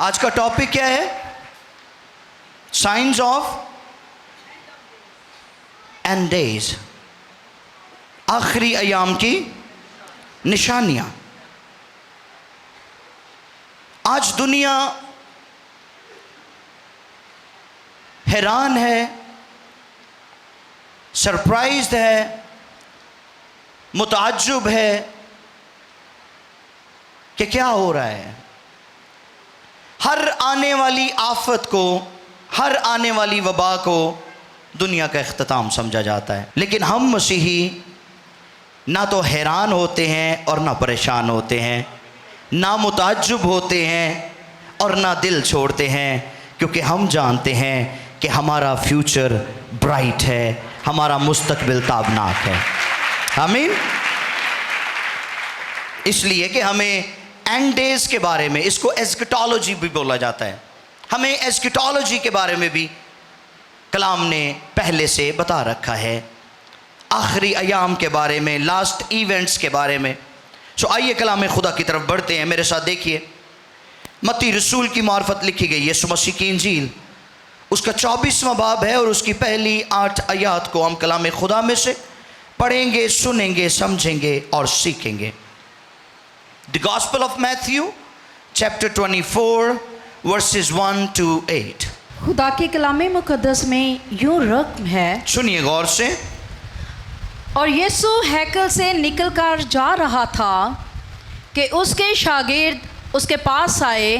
आज का टॉपिक क्या है? साइंस ऑफ एंड डेज, आखिरी अयाम की निशानियां। आज दुनिया हैरान है, सरप्राइज्ड है, मुताज्जुब है कि क्या हो रहा है। हर आने वाली आफत को, हर आने वाली वबा को दुनिया का इख्तिताम समझा जाता है। लेकिन हम मसीही ना तो हैरान होते हैं और ना परेशान होते हैं, ना मुताज्जुब होते हैं और ना दिल छोड़ते हैं, क्योंकि हम जानते हैं कि हमारा फ्यूचर ब्राइट है, हमारा मुस्तकबिल ताबनाक है। आमीन। इसलिए कि हमें एंड डेज के बारे में, इसको एस्केटोलॉजी भी बोला जाता है, हमें एस्केटोलॉजी के बारे में भी कलाम ने पहले से बता रखा है, आखिरी अयाम के बारे में, लास्ट इवेंट्स के बारे में। सो आइए कलाम खुदा की तरफ बढ़ते हैं। मेरे साथ देखिए, मत्ती रसूल की मार्फत लिखी गई यीशु मसीह की इंजील, उसका 24वां बाब है और उसकी पहली 8 आयात को हम कलाम खुदा में से पढ़ेंगे, सुनेंगे, समझेंगे और सीखेंगे। The gospel of Matthew chapter 24 versus 1 to 8। खुदा के कलाम मुकद्दस में यूं रकम है, सुनिए गौर से। और यीशु हैकल से निकलकर जा रहा था कि उसके शागिर्द उसके पास आए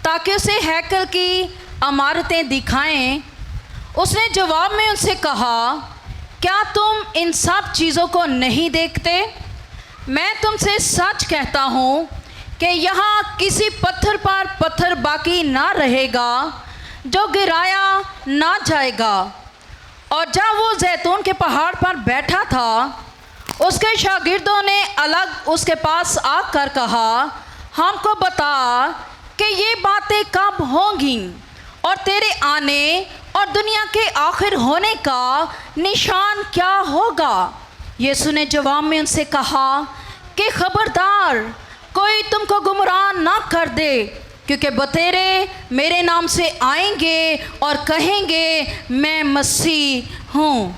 ताकि उसे हैकल की इमारतें दिखाएं। उसने जवाब में उनसे कहा, क्या तुम इन सब चीज़ों को नहीं देखते? मैं तुमसे सच कहता हूँ कि यहाँ किसी पत्थर पर पत्थर बाकी ना रहेगा जो गिराया ना जाएगा। और जब वो जैतून के पहाड़ पर बैठा था, उसके शागिर्दों ने अलग उसके पास आकर कहा, हमको बता कि ये बातें कब होंगी और तेरे आने और दुनिया के आखिर होने का निशान क्या होगा? यीशु ने जवाब में उनसे कहा कि खबरदार कोई तुमको गुमराह ना कर दे, क्योंकि बतेरे मेरे नाम से आएंगे और कहेंगे मैं मसीह हूँ,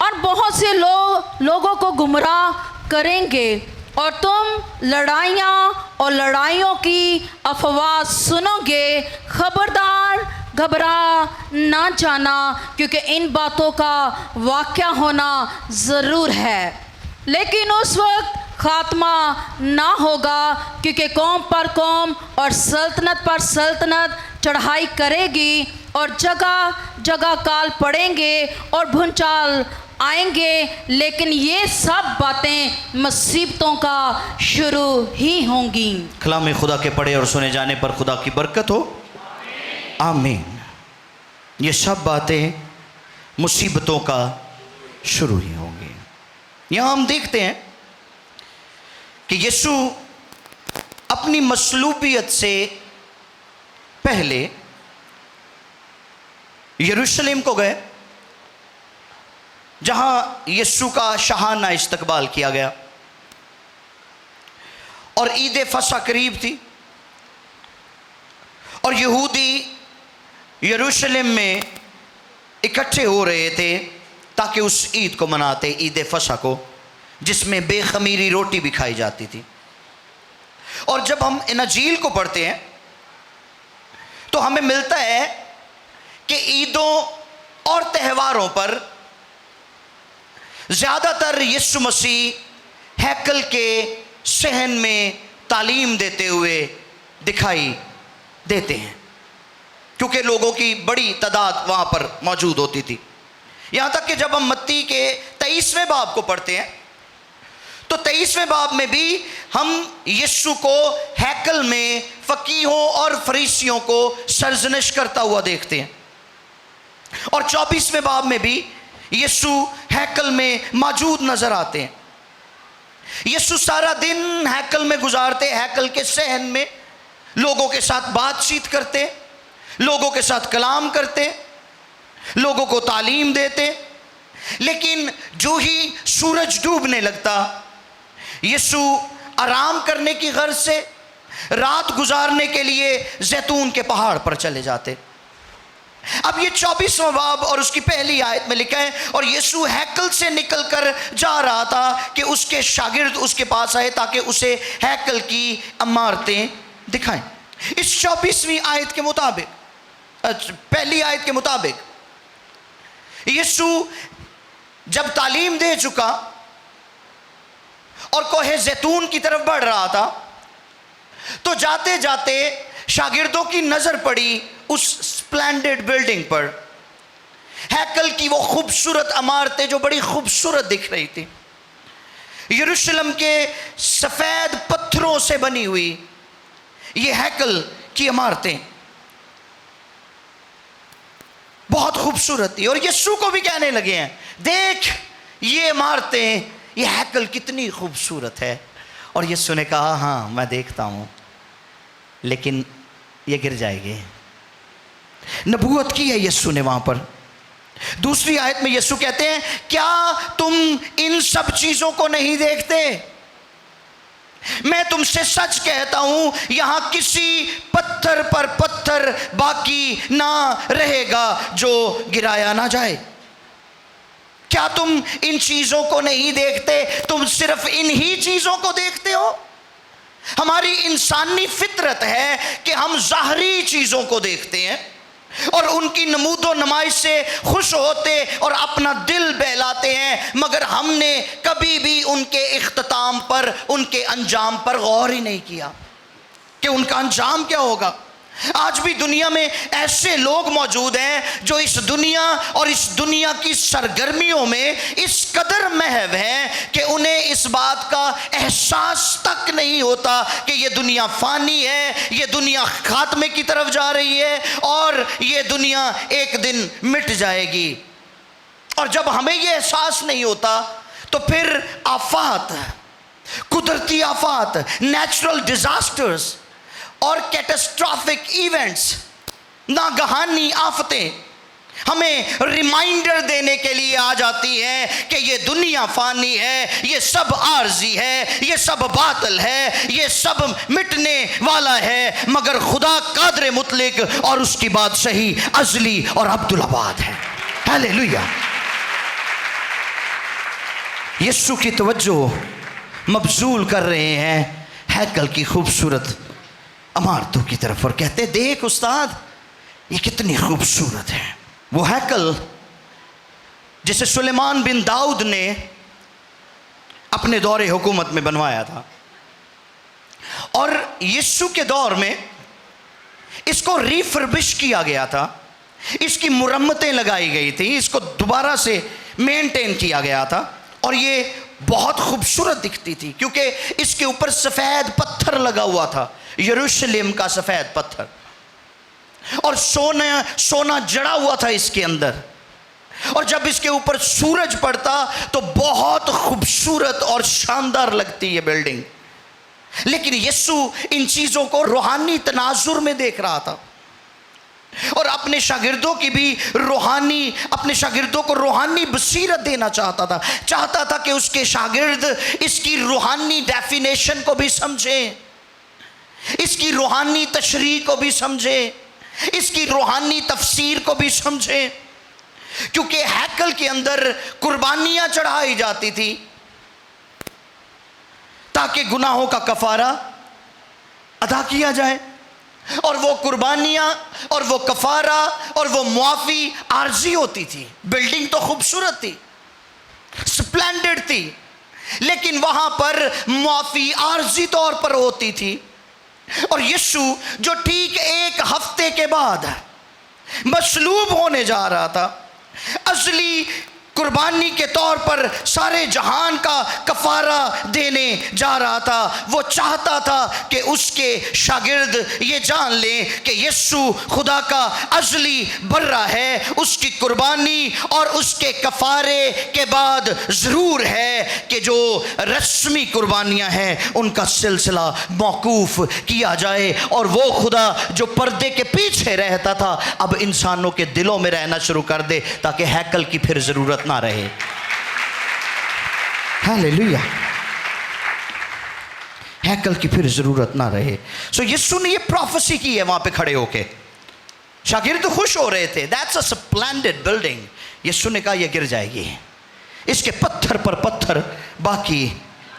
और बहुत से लोगों को गुमराह करेंगे। और तुम लड़ाइयाँ और लड़ाइयों की अफवाह सुनोगे। खबरदार घबरा ना जाना, क्योंकि इन बातों का वाक़या होना ज़रूर है, लेकिन उस वक्त खात्मा ना होगा, क्योंकि कौम पर कौम और सल्तनत पर सल्तनत चढ़ाई करेगी और जगह जगह काल पड़ेंगे और भूचाल आएंगे। लेकिन ये सब बातें मुसीबतों का शुरू ही होंगी। कलाम खुदा के पढ़े और सुने जाने पर खुदा की बरकत हो। आमीन। ये सब बातें मुसीबतों का शुरू ही होंगी। यहाँ हम देखते हैं कि यीशु अपनी मसलूबियत से पहले यरूशलेम को गए, जहां यीशु का शाहाना इस्तकबाल किया गया और ईद फसा करीब थी और यहूदी यरूशलेम में इकट्ठे हो रहे थे ताकि उस ईद को मनाते, ईद फसा को, जिसमें बेखमीरी रोटी भी खाई जाती थी। और जब हम इंजील को पढ़ते हैं तो हमें मिलता है कि ईदों और त्योहारों पर ज़्यादातर यीशु मसीह हैकल के सहन में तालीम देते हुए दिखाई देते हैं, क्योंकि लोगों की बड़ी तादाद वहाँ पर मौजूद होती थी। यहाँ तक कि जब हम मत्ती के 23वें बाब को पढ़ते हैं तो 23वें बाब में भी हम यीशु को हैकल में फ़कीहों और फरीसियों को सरजनिश करता हुआ देखते हैं। और 24वें बाब में भी यीशु हैकल में मौजूद नज़र आते हैं। यीशु सारा दिन हैकल में गुजारते, हैकल के सहन में लोगों के साथ बातचीत करते, लोगों के साथ कलाम करते, लोगों को तालीम देते। लेकिन जो ही सूरज डूबने लगता, यीशु आराम करने की गर्ज से रात गुजारने के लिए जैतून के पहाड़ पर चले जाते। अब ये 24वां बाब और उसकी पहली आयत में लिखा है, और यीशु हैकल से निकलकर जा रहा था कि उसके शागिर्द उसके पास आए ताकि उसे हैकल की इमारतें दिखाएं। इस 24वीं आयत के मुताबिक, पहली आयत के मुताबिक, यीशु जब तालीम दे चुका और कोहे जैतून की तरफ बढ़ रहा था, तो जाते जाते शागिर्दों की नजर पड़ी उस स्प्लेंडेड बिल्डिंग पर, हैकल की वो खूबसूरत इमारतें जो बड़ी खूबसूरत दिख रही थी, यरूशलेम के सफेद पत्थरों से बनी हुई ये हैकल की इमारतें बहुत खूबसूरत थी। और यीशु को भी कहने लगे हैं, देख ये इमारतें, ये हैकल कितनी खूबसूरत है। और यीशु ने कहा, हाँ मैं देखता हूं, लेकिन ये गिर जाएगी। नबूवत की है यीशु ने वहां पर। दूसरी आयत में यीशु कहते हैं, क्या तुम इन सब चीजों को नहीं देखते? मैं तुमसे सच कहता हूं, यहां किसी पत्थर पर पत्थर बाकी ना रहेगा जो गिराया ना जाए। क्या तुम इन चीजों को नहीं देखते? तुम सिर्फ इन ही चीजों को देखते हो। हमारी इंसानी फितरत है कि हम ज़ाहरी चीज़ों को देखते हैं और उनकी नमूदो नमाइश से खुश होते और अपना दिल बहलाते हैं, मगर हमने कभी भी उनके इख्तिताम पर, उनके अंजाम पर गौर ही नहीं किया कि उनका अंजाम क्या होगा। आज भी दुनिया में ऐसे लोग मौजूद हैं जो इस दुनिया और इस दुनिया की सरगर्मियों में इस कदर महव हैं कि उन्हें इस बात का एहसास तक नहीं होता कि ये दुनिया फ़ानी है, ये दुनिया खात्मे की तरफ जा रही है और ये दुनिया एक दिन मिट जाएगी। और जब हमें ये एहसास नहीं होता तो फिर आफात, कुदरती आफात, नेचुरल डिज़ास्टर्स और कैटास्ट्रॉफिक इवेंट्स, नागहानी आफतें हमें रिमाइंडर देने के लिए आ जाती हैं कि ये दुनिया फ़ानी है, ये सब आर्जी है, ये सब बातिल है, ये सब मिटने वाला है, मगर खुदा कादर मुतलिक और उसकी बादशाही अज़ली और अब्दुल-आबाद है। हालेलुया। यीशु की तवज्जो मबजूल कर रहे हैं हैकल की खूबसूरत इमारतों की तरफ और कहते, देख उस्ताद ये कितनी खूबसूरत है। वो हैकल जिसे सुलेमान बिन दाऊद ने अपने दौरे हुकूमत में बनवाया था, और यीशु के दौर में इसको रिफर्बिश किया गया था, इसकी मुरम्मतें लगाई गई थी, इसको दोबारा से मेंटेन किया गया था और ये बहुत खूबसूरत दिखती थी क्योंकि इसके ऊपर सफ़ेद पत्थर लगा हुआ था, यरूशलेम का सफ़ेद पत्थर, और सोना जड़ा हुआ था इसके अंदर, और जब इसके ऊपर सूरज पड़ता तो बहुत खूबसूरत और शानदार लगती है बिल्डिंग। लेकिन यीशु इन चीज़ों को रूहानी तनाजुर में देख रहा था और अपने शागिर्दों की भी अपने शागिर्दों को रूहानी बसीरत देना चाहता था कि उसके शागिर्द इसकी रूहानी डेफिनेशन को भी समझें, इसकी रूहानी तशरीह को भी समझें, इसकी रूहानी तफसीर को भी समझें। क्योंकि हैकल के अंदर कुर्बानियां चढ़ाई जाती थी ताकि गुनाहों का कफारा अदा किया जाए, और वो कुर्बानियां और वो कफारा और वो मुआफ़ी आर्जी होती थी। बिल्डिंग तो खूबसूरत थी, स्प्लेंडेड थी, लेकिन वहां पर मुआफ़ी आर्जी तौर पर होती थी। और यीशु जो ठीक एक हफ्ते के बाद मसलूब होने जा रहा था, असली कुर्बानी के तौर पर सारे जहान का कफारा देने जा रहा था, वो चाहता था कि उसके शागिर्द ये जान लें कि यीशु खुदा का अज़ली बर्रा है। उसकी कुर्बानी और उसके कफारे के बाद ज़रूर है कि जो रस्मी कुर्बानियाँ हैं उनका सिलसिला मौकूफ़ किया जाए, और वो खुदा जो पर्दे के पीछे रहता था अब इंसानों के दिलों में रहना शुरू कर दे ताकि हैकल की फिर ज़रूरत ना रहे। हालेलुया। हैकल की फिर ज़रूरत ना रहे। सो यीशु ने ये प्रोफेसी की है वहाँ पे खड़े होके। शागिर्द तो खुश हो रहे थे, दैट्स अ स्प्लेंडेड बिल्डिंग। यीशु ने कहा ये गिर जाएगी, इसके पत्थर पर पत्थर बाकी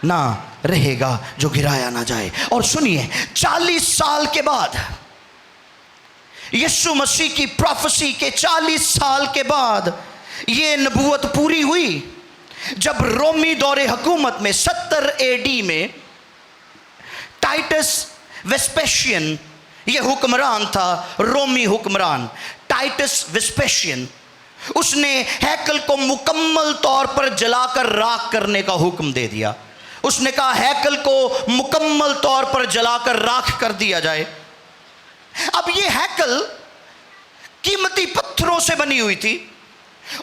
ना रहेगा जो गिराया ना जाए। और सुनिए, 40 साल के बाद, यीशु मसीह की प्रोफेसी के 40 साल के बाद ये नबूवत पूरी हुई, जब रोमी दौरे हुकूमत में 70 AD में टाइटस वेस्पेशियन ये हुक्मरान था, रोमी हुक्मरान टाइटस वेस्पेशियन। उसने हैकल को मुकम्मल तौर पर जलाकर राख करने का हुक्म दे दिया। उसने कहा हैकल को मुकम्मल तौर पर जलाकर राख कर दिया जाए। अब ये हैकल कीमती पत्थरों से बनी हुई थी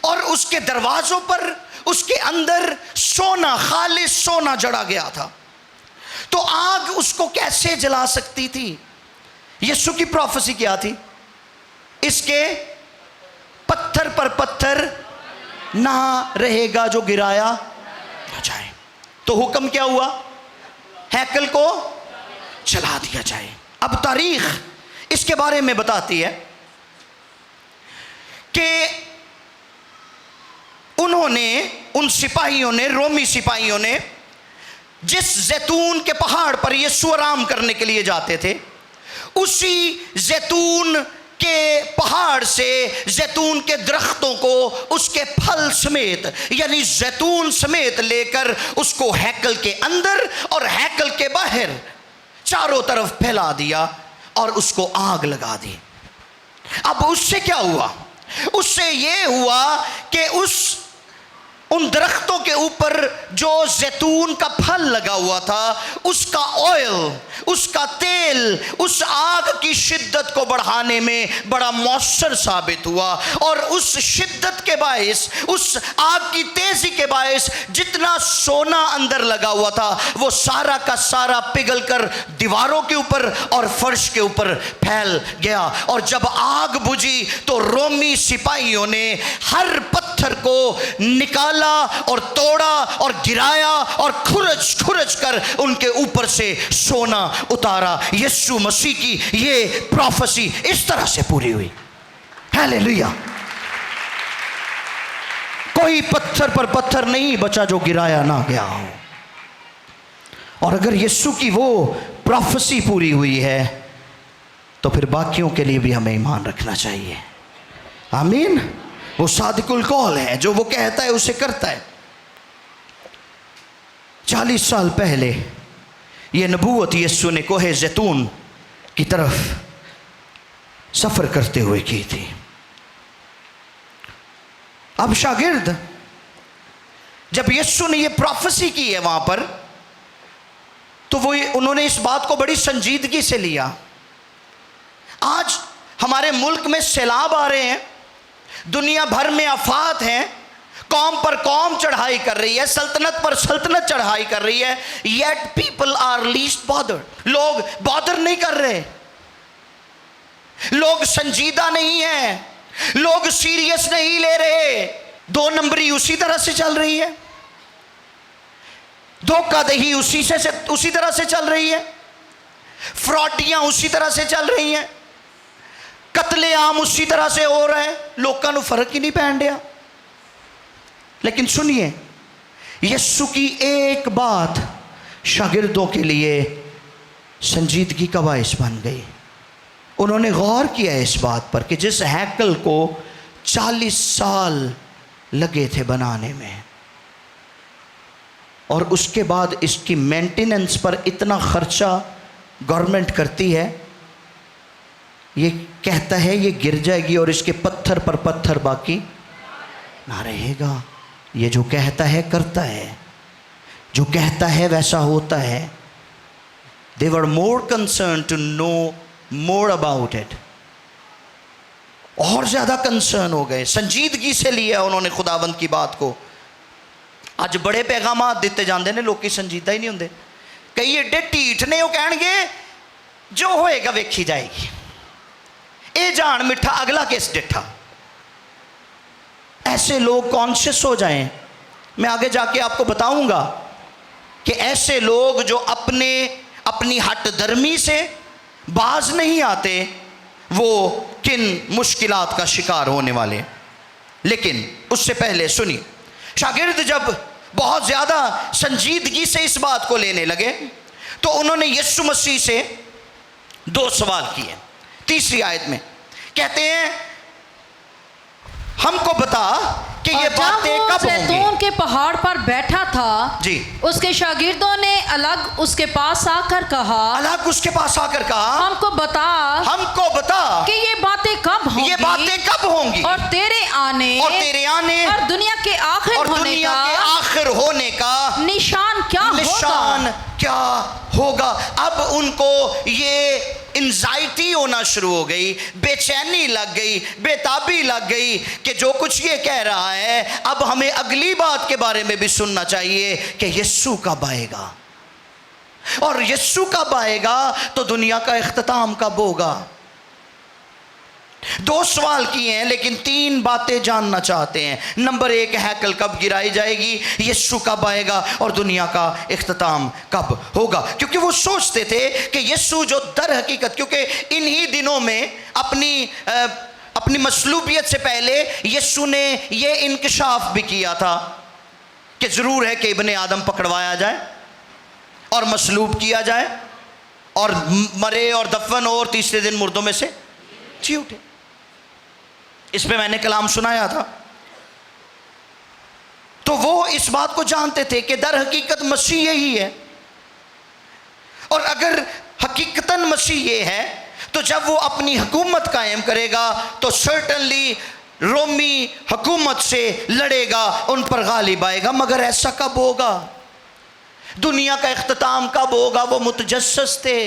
और उसके दरवाजों पर, उसके अंदर सोना, खालिस सोना जड़ा गया था। तो आग उसको कैसे जला सकती थी? यीशु की प्रोफेसी क्या थी? इसके पत्थर पर पत्थर ना रहेगा जो गिराया ना जाए। तो हुक्म क्या हुआ? हैकल को जला दिया जाए। अब तारीख इसके बारे में बताती है कि उन्होंने, उन सिपाहियों ने, रोमी सिपाहियों ने, जिस जैतून के पहाड़ पर यीशु आराम करने के लिए जाते थे, उसी जैतून के पहाड़ से जैतून के दरख्तों को उसके फल समेत, यानी जैतून समेत लेकर उसको हैकल के अंदर और हैकल के बाहर चारों तरफ फैला दिया और उसको आग लगा दी। अब उससे क्या हुआ? उससे ये हुआ कि उन दरख्तों के ऊपर जो जैतून का फल लगा हुआ था, उसका ऑयल, उसका तेल उस आग की शिद्दत को बढ़ाने में बड़ा मौसर साबित हुआ। और उस शिद्दत के बायस, उस आग की तेजी के बायस जितना सोना अंदर लगा हुआ था वो सारा का सारा पिघलकर दीवारों के ऊपर और फर्श के ऊपर फैल गया। और जब आग बुझी तो रोमी सिपाहियों ने हर पत्थर को निकाला और तोड़ा और गिराया और खुरच खुरच कर उनके ऊपर से सोना उतारा। यीशु मसीह की ये प्रोफेसी इस तरह से पूरी हुई। हालेलुया। कोई पत्थर पर पत्थर नहीं बचा जो गिराया ना गया हो। और अगर यीशु की वो प्रोफेसी पूरी हुई है तो फिर बाकियों के लिए भी हमें ईमान रखना चाहिए। आमीन। वो सादिकुल कौल है, जो वो कहता है उसे करता है। 40 साल पहले ये नबूवत यीशु ने कोहे जैतून की तरफ सफ़र करते हुए की थी। अब शागिर्द, जब यीशु ने ये प्रोफेसी की है वहां पर, तो उन्होंने इस बात को बड़ी संजीदगी से लिया। आज हमारे मुल्क में सैलाब आ रहे हैं, दुनिया भर में आफात हैं, कौम पर कौम चढ़ाई कर रही है, सल्तनत पर सल्तनत चढ़ाई कर रही है, yet people are least bothered. लोग बॉदर नहीं कर रहे, लोग संजीदा नहीं हैं, लोग सीरियस नहीं ले रहे। 2 नंबरी उसी तरह से चल रही है, धोखाधड़ी उसी तरह से चल रही है, फ्रॉडियां उसी तरह से चल रही हैं, कत्ले आम उसी तरह से हो रहे हैं, लोगों को फर्क ही नहीं पैन दिया। लेकिन सुनिए, यीशु की एक बात शागिर्दों के लिए संजीदगी का बायस बन गई। उन्होंने गौर किया इस बात पर कि जिस हैकल को 40 साल लगे थे बनाने में, और उसके बाद इसकी मेंटेनेंस पर इतना खर्चा गवर्नमेंट करती है, ये कहता है ये गिर जाएगी और इसके पत्थर पर पत्थर बाकी ना रहेगा। ये जो कहता है करता है, जो कहता है वैसा होता है। They were more concerned to know more about it। और ज़्यादा कंसर्न हो गए, संजीदगी से लिया उन्होंने खुदावंद की बात को। आज बड़े पैगामात दिते जाते हैं, लोग संजीदा ही नहीं होंगे। कई एडे ढीठ ने, वो कहेंगे जो होएगा वेखी जाएगी, ए जान मिठा अगला किस डिठा। ऐसे लोग कॉन्शियस हो जाएं। मैं आगे जाके आपको बताऊंगा कि ऐसे लोग जो अपने अपनी हट धर्मी से बाज नहीं आते, वो किन मुश्किलात का शिकार होने वाले। लेकिन उससे पहले सुनिए, शागिर्द जब बहुत ज़्यादा संजीदगी से इस बात को लेने लगे तो उन्होंने यीशु मसीह से 2 सवाल किए। तीसरी आयत में कहते हैं, हमको बता कि ये बातें कब होंगी। जैतून के पहाड़ पर बैठा था जी, उसके शागिर्दों ने अलग उसके पास आकर कहा, हमको बता कि ये बातें कब होंगी और तेरे आने और दुनिया के आखिर होने का निशान क्या होगा। अब उनको ये एंजाइटी होना शुरू हो गई, बेचैनी लग गई, बेताबी लग गई कि जो कुछ ये कह रहा है अब हमें अगली बात के बारे में भी सुनना चाहिए कि यीशु कब आएगा, और यीशु कब आएगा तो दुनिया का इख्तिताम कब होगा। 2 सवाल किए हैं लेकिन 3 बातें जानना चाहते हैं। नंबर 1, हैकल कब गिराई जाएगी, यीशु कब आएगा और दुनिया का इख्तिताम कब होगा। क्योंकि वो सोचते थे कि यीशु जो दर हकीकत, क्योंकि इन्हीं दिनों में अपनी मसलूबियत से पहले यीशु ने ये इंकशाफ भी किया था कि ज़रूर है कि इब्ने आदम पकड़वाया जाए और मसलूब किया जाए और मरे और दफन और तीसरे दिन मुर्दों में से जी उठे। इस पे मैंने कलाम सुनाया था। तो वो इस बात को जानते थे कि दर हकीकत मसीह यही है, और अगर हकीकतन मसीह ये है तो जब वो अपनी हुकूमत कायम करेगा तो सर्टनली रोमी हुकूमत से लड़ेगा, उन पर गालिब आएगा। मगर ऐसा कब होगा, दुनिया का इख्तिताम कब होगा। वो मुतजस्सिस थे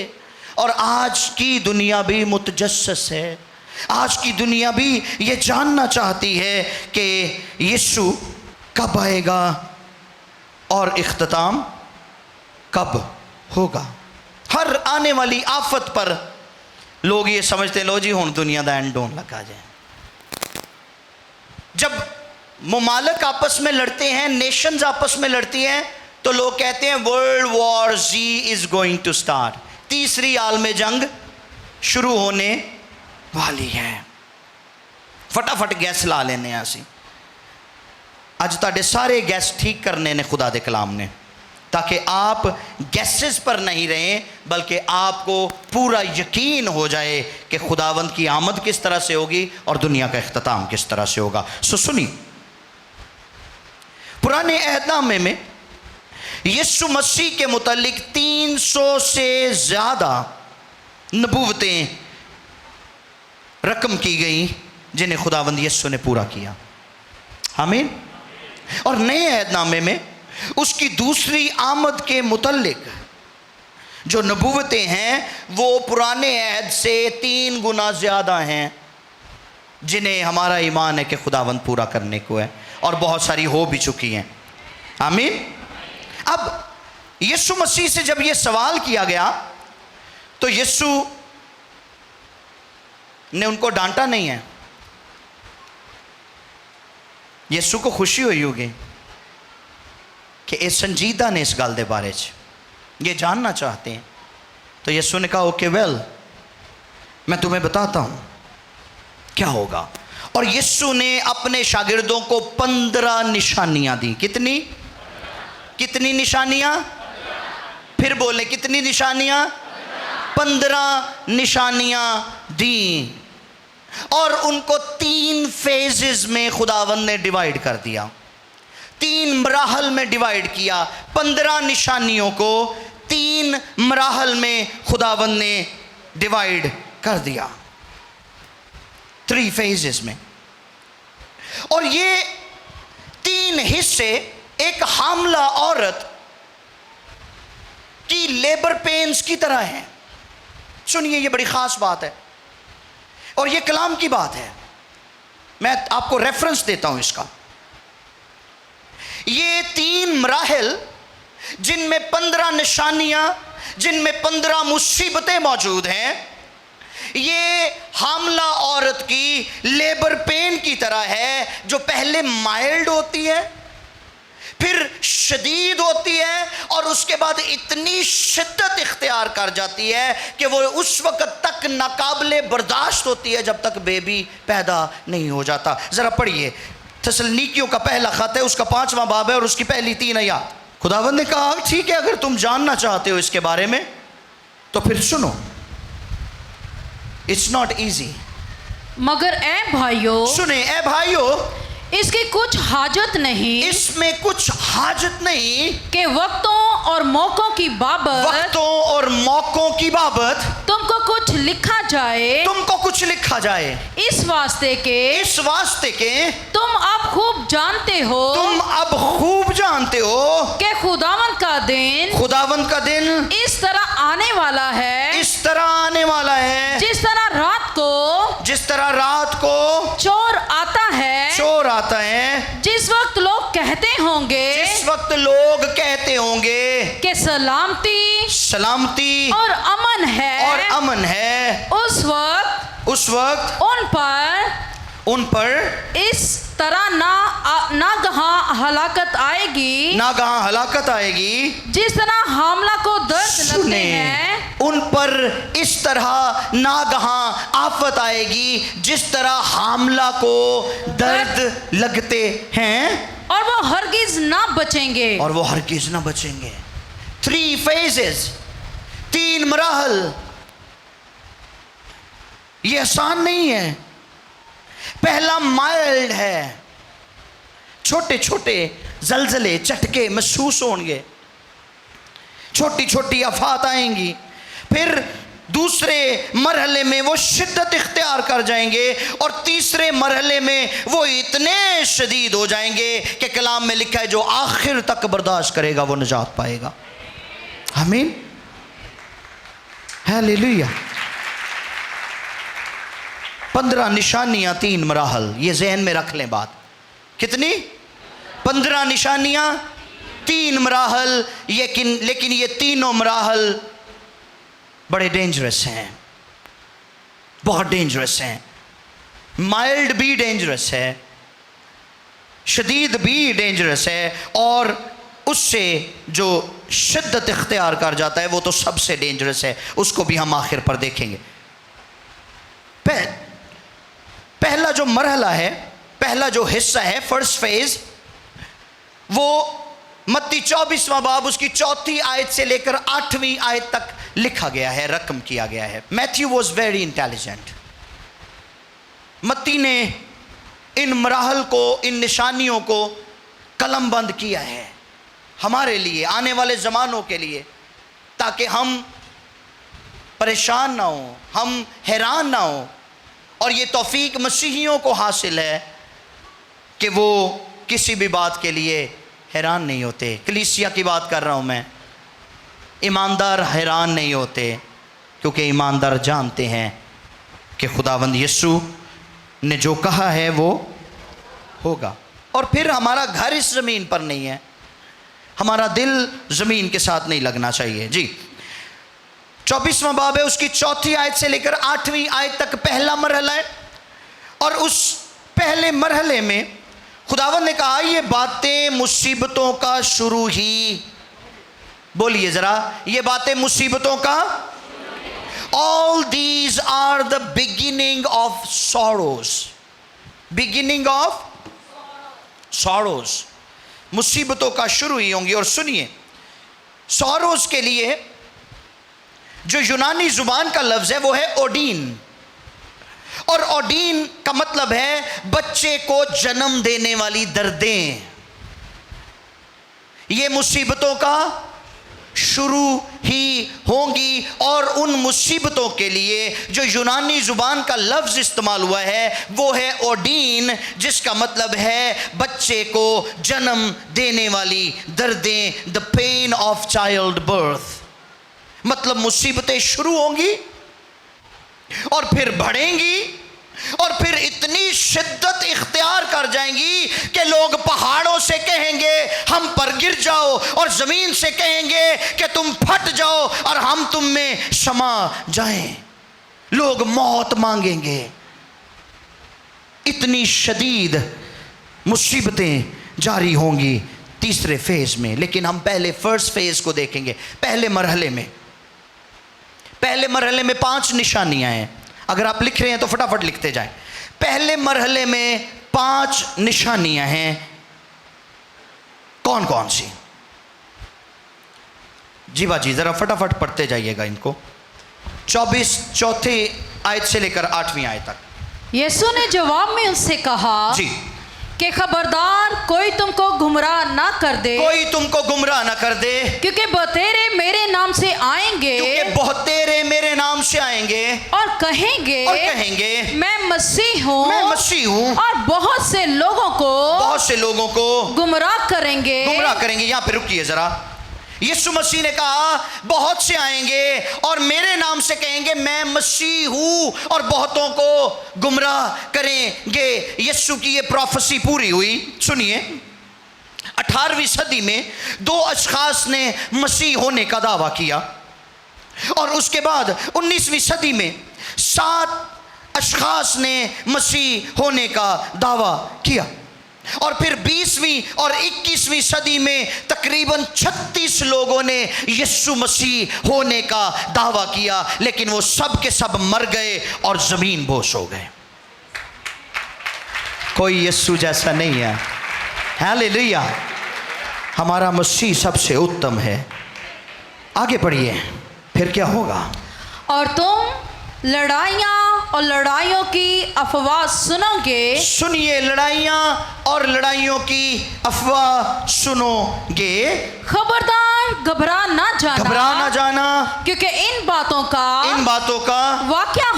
और आज की दुनिया भी मुतजस्सिस है। आज की दुनिया भी ये जानना चाहती है कि यीशु कब आएगा और इख्तिताम कब होगा। हर आने वाली आफत पर लोग ये समझते लो जी हुण दुनिया दा एंड होने लगा जाए। जब मुमालिक आपस में लड़ते हैं, नेशंस आपस में लड़ती हैं, तो लोग कहते हैं world war G is going to start, तीसरी आलमी जंग शुरू होने वाली है। फटाफट गैस ला लेने असी। अज तुहाडे सारे गैस ठीक करने ने खुदा दे कलाम ने, ताकि आप गैसेस पर नहीं रहें बल्कि आपको पूरा यकीन हो जाए कि खुदावंद की आमद किस तरह से होगी और दुनिया का इख्तिताम किस तरह से होगा। सुनी, पुराने अहदनामे में यीशु मसीह के मुतालिक 300 से ज़्यादा नबूवतें रकम की गई जिन्हें खुदावंद यीशु ने पूरा किया। आमीन। और नए अहदनामे में उसकी दूसरी आमद के मुतालिक जो नबूवतें हैं वो पुराने अहद से 3 गुना ज़्यादा हैं, जिन्हें हमारा ईमान है कि खुदावंद पूरा करने को है, और बहुत सारी हो भी चुकी हैं। आमीन। अब यीशु मसीह से जब ये सवाल किया गया तो यीशु ने उनको डांटा नहीं है। यीशु को खुशी हुई होगी कि इस संजीदा ने इस गल के बारे ये जानना चाहते हैं। तो यीशु ने कहा ओके वेल, मैं तुम्हें बताता हूँ क्या होगा। और यीशु ने अपने शागिर्दों को 15 निशानियाँ दी। कितनी निशानियाँ? फिर बोले कितनी निशानियाँ? 15 निशानियाँ दी, और उनको 3 फेजेस में खुदावंद ने डिवाइड कर दिया, 3 मराहल में डिवाइड किया। 15 निशानियों को 3 मराहल में खुदावंद ने डिवाइड कर दिया, 3 फेजेस में। और ये 3 हिस्से एक हामला औरत की लेबर पेन्स की तरह हैं। सुनिए, ये बड़ी ख़ास बात है और ये कलाम की बात है। मैं आपको रेफरेंस देता हूं इसका। ये 3 मराहल जिनमें 15 निशानियां, जिनमें 15 मुसीबतें मौजूद हैं, ये हामला औरत की लेबर पेन की तरह है, जो पहले माइल्ड होती है, फिर शदीद होती है और उसके बाद इतनी शिद्दत इख्तियार कर जाती है कि वो उस वक्त तक नाकाबिले बर्दाश्त होती है जब तक बेबी पैदा नहीं हो जाता। ज़रा पढ़िए, थस्सलुनीकियों का पहला खत है, उसका 5वां बाब है और उसकी पहली 3 आयत। खुदावंद ने कहा ठीक है, अगर तुम जानना चाहते हो इसके बारे में तो फिर सुनो, इट्स नॉट ईजी। मगर ए भाइयों, सुने ए भाइयों, इसकी कुछ हाजत नहीं, इसमें कुछ हाजत नहीं कि वक्तों और मौकों की बाबत वक्तों और मौकों की बाबत तुमको कुछ लिखा जाए, तुमको कुछ लिखा जाए, इस वास्ते के इस वास्ते के तुम अब खूब जानते हो तुम अब खूब जानते हो कि खुदावंद का दिन खुदावंद का दिन इस तरह आने वाला है, इस तरह आने वाला है जिस तरह रात को चोर आता है, चोर आता है, जिस वक्त लोग कहते होंगे जिस वक्त लोग कहते होंगे कि सलामती सलामती और अमन है, और अमन है, उस वक्त उन पर इस तरह नागहां हलाकत आएगी, नागहां हलाकत आएगी, जिस तरह हामला को दर्द लगते हैं, उन पर इस तरह नागहां आफत आएगी जिस तरह हामला को दर्द लगते हैं, और वो हरगिज ना बचेंगे, और वो हरगिज ना बचेंगे। 3 phases, 3 मराहल। ये आसान नहीं है। पहला माइल्ड है, छोटे छोटे जलजले झटके महसूस होंगे, छोटी छोटी आफात आएंगी। फिर दूसरे मरहले में वो शिद्दत इख्तियार कर जाएंगे और तीसरे मरहले में वो इतने शदीद हो जाएंगे कि कलाम में लिखा है जो आखिर तक बर्दाश्त करेगा वो निजात पाएगा। आमीन, हालेलुया। 15 निशानियां, 3 मराहल, ये जहन में रख लें बात। कितनी? 15 निशानियां, 3 मराहल। लेकिन ये तीनों मराहल बड़े डेंजरस हैं, बहुत डेंजरस हैं। माइल्ड भी डेंजरस है, शदीद भी डेंजरस है, और उससे जो शिद्दत इख्तियार कर जाता है वो तो सबसे डेंजरस है। उसको भी हम आखिर पर देखेंगे। पहला जो मरहला है, पहला जो हिस्सा है, फर्स्ट फेज, वो मत्ती 24वां बाब उसकी 4थी आयत से लेकर 8वीं आयत तक लिखा गया है, रकम किया गया है। Matthew was very intelligent. मत्ती ने इन मराहल को, इन निशानियों को कलम बंद किया है हमारे लिए, आने वाले ज़मानों के लिए, ताकि हम परेशान ना हो, हम हैरान ना हो। और ये तौफीक मसीहियों को हासिल है कि वो किसी भी बात के लिए हैरान नहीं होते। कलीसिया की बात कर रहा हूँ मैं। ईमानदार हैरान नहीं होते, क्योंकि ईमानदार जानते हैं कि खुदावंद यीशु ने जो कहा है वो होगा। और फिर हमारा घर इस ज़मीन पर नहीं है, हमारा दिल ज़मीन के साथ नहीं लगना चाहिए। जी, 24वां बाब है, उसकी 4थी आयत से लेकर 8वीं आयत तक पहला मरहला है। और उस पहले मरहले में खुदावंद ने कहा ये बातें मुसीबतों का शुरू ही, बोलिए ज़रा, ये बातें मुसीबतों का, all these are the beginning of sorrows, beginning of sorrows, मुसीबतों का शुरू ही होंगी। और सुनिए, सॉरोज के लिए जो यूनानी जुबान का लफ्ज़ है वो है ओडीन, और ओडीन का मतलब है बच्चे को जन्म देने वाली दर्दें। ये मुसीबतों का शुरू ही होंगी, और उन मुसीबतों के लिए जो यूनानी जुबान का लफ्ज़ इस्तेमाल हुआ है वो है ओडीन, जिसका मतलब है बच्चे को जन्म देने वाली दर्दें, the pain of child birth. मतलब मुसीबतें शुरू होंगी और फिर बढ़ेंगी और फिर इतनी शिद्दत इख्तियार कर जाएंगी कि लोग पहाड़ों से कहेंगे हम पर गिर जाओ, और ज़मीन से कहेंगे कि तुम फट जाओ और हम तुम में समा जाएं। लोग मौत मांगेंगे। इतनी शदीद मुसीबतें जारी होंगी तीसरे फेज में, लेकिन हम पहले फर्स्ट फेज को देखेंगे। पहले मरहले में 5 निशानियां हैं। अगर आप लिख रहे हैं तो फटाफट लिखते जाएं। पहले मरहले में 5 निशानियां हैं। कौन कौन सी? जी बाजी जरा फटाफट पढ़ते जाइएगा इनको। 24 चौथी आयत से लेकर 8वीं आयत तक। यीशु ने जवाब में उनसे कहा जी कि खबरदार कोई तुमको गुमराह ना कर दे, कोई तुमको गुमराह ना कर दे, क्योंकि बहुतेरे मेरे नाम से आएंगे, क्योंकि बहुतेरे मेरे नाम से आएंगे और कहेंगे मैं मसीह हूँ, मैं मसीह हूँ, और बहुत से लोगों को गुमराह करेंगे। यहाँ पे रुकिए जरा। यीशु मसीह ने कहा बहुत से आएंगे और मेरे नाम से कहेंगे मैं मसीह हूँ, और बहुतों को गुमराह करेंगे। यीशु की ये प्रोफेसी पूरी हुई। सुनिए, 18वीं सदी में 2 अशखास ने मसीह होने का दावा किया, और उसके बाद 19वीं सदी में 7 अशखास ने मसीह होने का दावा किया, और फिर 20वीं और 21वीं सदी में तकरीबन 36 लोगों ने यीशु मसीह होने का दावा किया, लेकिन वो सब के सब मर गए और जमीन बोस हो गए। कोई यीशु जैसा नहीं है। हालेलुया। हमारा मसीह सबसे उत्तम है। आगे बढ़िए, फिर क्या होगा? और तुम लड़ाइयाँ और लड़ाइयों की अफवाह सुनोगे। सुनिए, लड़ाइयाँ और लड़ाइयों की अफवाह सुनोगे। खबरदार घबरा ना जाना, क्योंकि इन बातों का वाक़या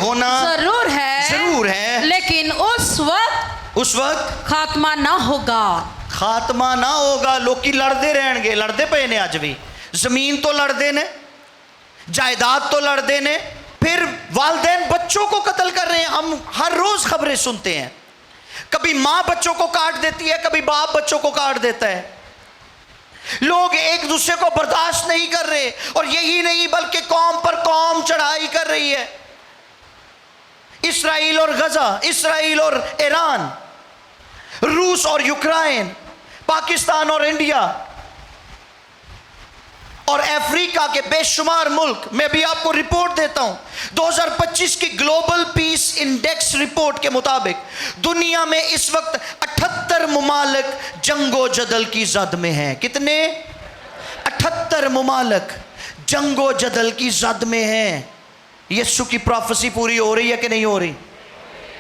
होना जरूर है, लेकिन उस वक्त खात्मा ना होगा। लोग की लड़ते रहेंगे, लड़ते पे ने, अज भी जमीन तो लड़ते ने, जायदाद तो लड़ते ने, फिर वालदैन बच्चों को कत्ल कर रहे हैं। हम हर रोज खबरें सुनते हैं। कभी माँ बच्चों को काट देती है, कभी बाप बच्चों को काट देता है। लोग एक दूसरे को बर्दाश्त नहीं कर रहे, और यही नहीं बल्कि कौम पर कौम चढ़ाई कर रही है। इसराइल और गजा, इसराइल और ईरान, रूस और यूक्रेन, पाकिस्तान और इंडिया, और अफ्रीका के बेशुमार मुल्क। मैं भी आपको रिपोर्ट देता हूं, 2025 की ग्लोबल पीस इंडेक्स रिपोर्ट के मुताबिक दुनिया में इस वक्त 78 मुमालिक जंगो जदल की जद में हैं। कितने? 78 मुमालिक जंगो जदल की जद में हैं। यीशु की प्रोफेसी पूरी हो रही है कि नहीं हो रही?